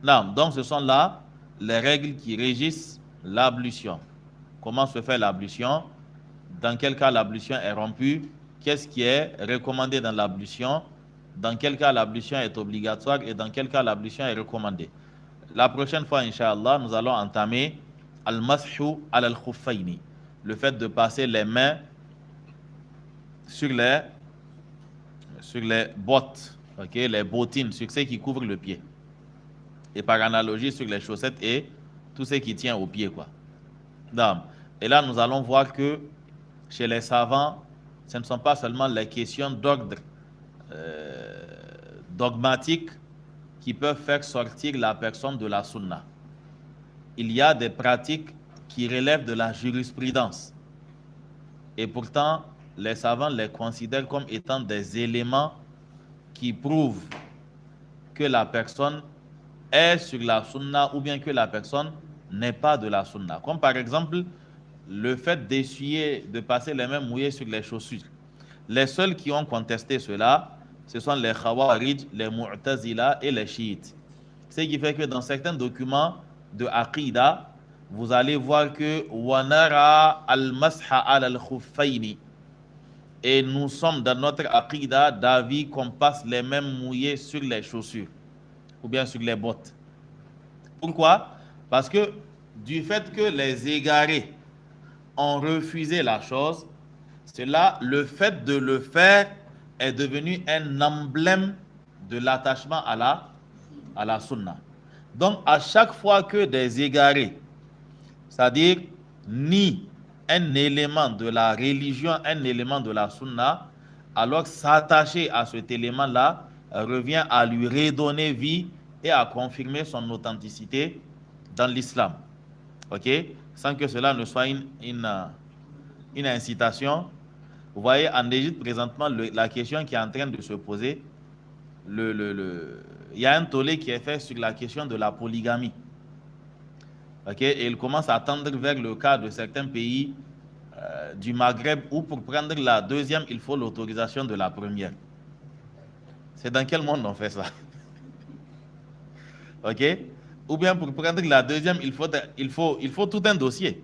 Non, donc ce sont là les règles qui régissent l'ablution. Comment se fait l'ablution? Dans quel cas l'ablution est rompue? Qu'est-ce qui est recommandé dans l'ablution? Dans quel cas l'ablution est obligatoire et dans quel cas l'ablution est recommandée? La prochaine fois, Inch'Allah, nous allons entamer al-mashu al-khuffaini, le fait de passer les mains sur les bottes, okay, les bottines, sur ce qui couvre le pied. Et par analogie sur les chaussettes et tout ce qui tient au pied, quoi. Et là, nous allons voir que chez les savants, ce ne sont pas seulement les questions d'ordre dogmatique qui peuvent faire sortir la personne de la sunna. Il y a des pratiques qui relèvent de la jurisprudence. Et pourtant, les savants les considèrent comme étant des éléments qui prouvent que la personne est sur la sunna ou bien que la personne n'est pas de la sunna. Comme par exemple, le fait d'essuyer, de passer les mains mouillées sur les chaussures. Les seuls qui ont contesté cela, ce sont les Khawarij, les Mu'tazila et les Chiites. Ce qui fait que dans certains documents de Aqidah, vous allez voir que Wanara al-Masha al-Khuffaini. Et nous sommes dans notre Aqidah d'avis qu'on passe les mains mouillées sur les chaussures ou bien sur les bottes. Pourquoi? Parce que du fait que les égarés ont refusé la chose, cela, le fait de le faire est devenu un emblème de l'attachement à la sunna. Donc, à chaque fois que des égarés, c'est-à-dire ni un élément de la religion, un élément de la sunna, alors s'attacher à cet élément-là revient à lui redonner vie et à confirmer son authenticité dans l'islam. Ok? Sans que cela ne soit une incitation. Vous voyez, en Égypte, présentement, la question qui est en train de se poser, il y a un tollé qui est fait sur la question de la polygamie. Ok? Et il commence à tendre vers le cas de certains pays du Maghreb où pour prendre la deuxième, il faut l'autorisation de la première. C'est dans quel monde on fait ça? Ok? Ou bien pour prendre la deuxième, il faut tout un dossier.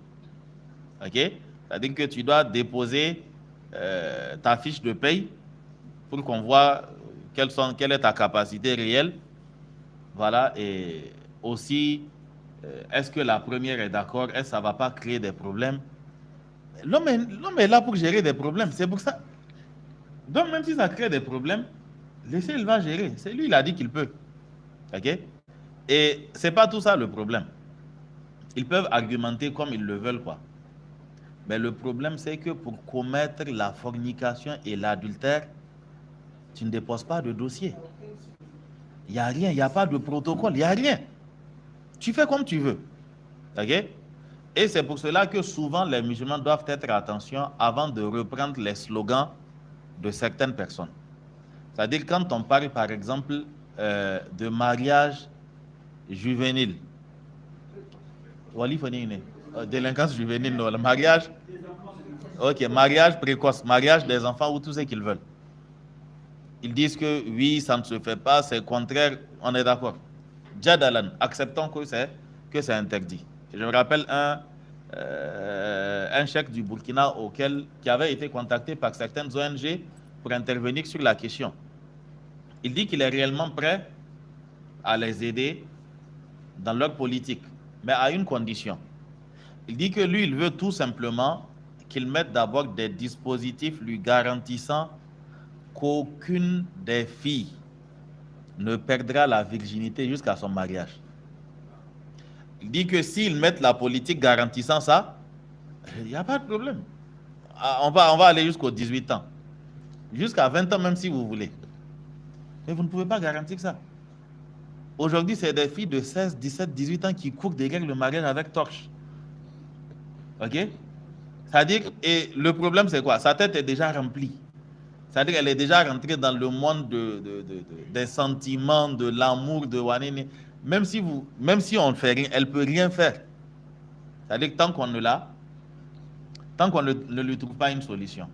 Ok? C'est-à-dire que tu dois déposer ta fiche de paye pour qu'on voit quelle est ta capacité réelle. Voilà. Et aussi, est-ce que la première est d'accord? Est-ce que ça ne va pas créer des problèmes? L'homme est là pour gérer des problèmes. C'est pour ça. Donc, même si ça crée des problèmes, laissez, il va gérer. C'est lui, il a dit qu'il peut. Ok? Et ce n'est pas tout ça le problème. Ils peuvent argumenter comme ils le veulent, quoi. Mais le problème, c'est que pour commettre la fornication et l'adultère, tu ne déposes pas de dossier. Il n'y a rien, il n'y a pas de protocole, il n'y a rien. Tu fais comme tu veux. Ok? Et c'est pour cela que souvent les musulmans doivent être attention avant de reprendre les slogans de certaines personnes. C'est-à-dire quand on parle par exemple de mariage juvénile, délinquance juvénile, non, le mariage, ok, mariage précoce, mariage des enfants ou tout ce qu'ils veulent. Ils disent que oui, ça ne se fait pas, c'est contraire, on est d'accord. Jadalan, acceptons que c'est interdit. Je me rappelle un cheikh du Burkina qui avait été contacté par certaines ONG pour intervenir sur la question. Il dit qu'il est réellement prêt à les aider dans leur politique, mais à une condition. Il dit que lui, il veut tout simplement qu'ils mettent d'abord des dispositifs lui garantissant qu'aucune des filles ne perdra la virginité jusqu'à son mariage. Il dit que s'ils mettent la politique garantissant ça, il n'y a pas de problème. On va aller jusqu'aux 18 ans. Jusqu'à 20 ans même si vous voulez. Mais vous ne pouvez pas garantir ça. Aujourd'hui, c'est des filles de 16, 17, 18 ans qui courent derrière le mariage avec torche. Ok? C'est-à-dire, et le problème c'est quoi? Sa tête est déjà remplie. C'est-à-dire qu'elle est déjà rentrée dans le monde des sentiments, de l'amour, de Wanene. Même si on ne fait rien, elle ne peut rien faire. C'est-à-dire que tant qu'on ne lui trouve pas une solution.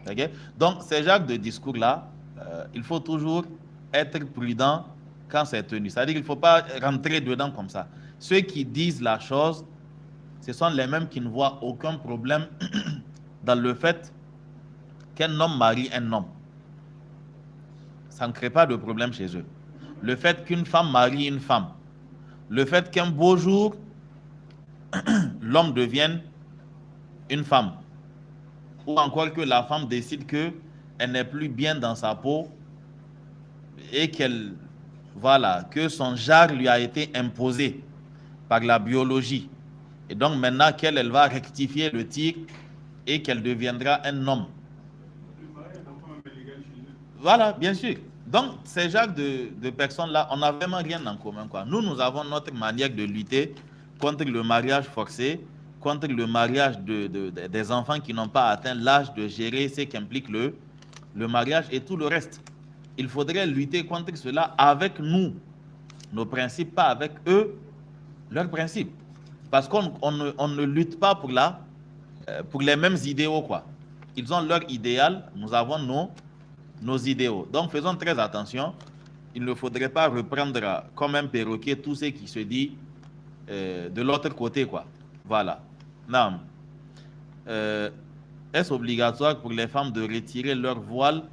Okay? Donc, ces genres de discours-là, il faut toujours être prudent quand c'est tenu. C'est-à-dire qu'il ne faut pas rentrer dedans comme ça. Ceux qui disent la chose, ce sont les mêmes qui ne voient aucun problème dans le fait qu'un homme marie un homme. Ça ne crée pas de problème chez eux. Le fait qu'une femme marie une femme, le fait qu'un beau jour, l'homme devienne une femme, ou encore que la femme décide qu'elle n'est plus bien dans sa peau et que son genre lui a été imposé par la biologie. Et donc maintenant elle va rectifier le tir et qu'elle deviendra un homme. Voilà, bien sûr. Donc, ces genres de personnes-là, on n'a vraiment rien en commun, quoi. Nous avons notre manière de lutter contre le mariage forcé, contre le mariage des enfants qui n'ont pas atteint l'âge de gérer ce qu'implique le mariage et tout le reste. Il faudrait lutter contre cela avec nous, nos principes, pas avec eux, leurs principes. Parce qu'on ne lutte pas pour les mêmes idéaux, quoi. Ils ont leur idéal, nous avons nos idéaux. Donc, faisons très attention. Il ne faudrait pas reprendre comme un perroquet tout ce qui se dit de l'autre côté, quoi. Voilà. Non. Est-ce obligatoire pour les femmes de retirer leur voile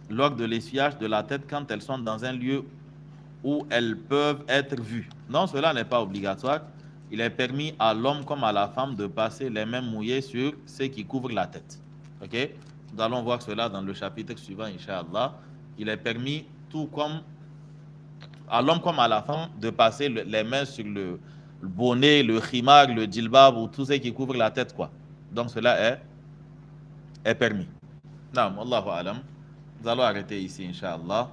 lors de l'essuyage de la tête quand elles sont dans un lieu où elles peuvent être vues? Non, cela n'est pas obligatoire. Il est permis à l'homme comme à la femme de passer les mains mouillées sur ce qui couvre la tête. Ok? Nous allons voir cela dans le chapitre suivant, Inch'Allah. Il est permis, tout comme à l'homme comme à la femme, de passer les mains sur le bonnet, le khimar, le djilbab ou tout ce qui couvre la tête, quoi. Donc cela est permis. Naam, Allahu alam. Nous allons arrêter ici, Inch'Allah,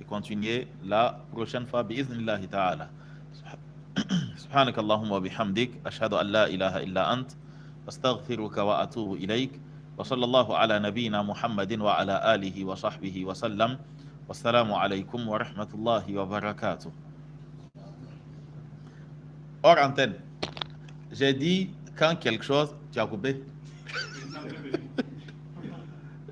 et continuer la prochaine fois, bi'iznillahi ta'ala. سبحانك اللهم وبحمدك أشهد أن لا إله إلا أنت أستغفرك وأتوب إليك وصلى الله على نبينا محمد وعلى آله وصحبه وسلم والسلام عليكم ورحمة الله وبركاته. Hors antenne, j'ai dit quand quelque chose, tu as coupé.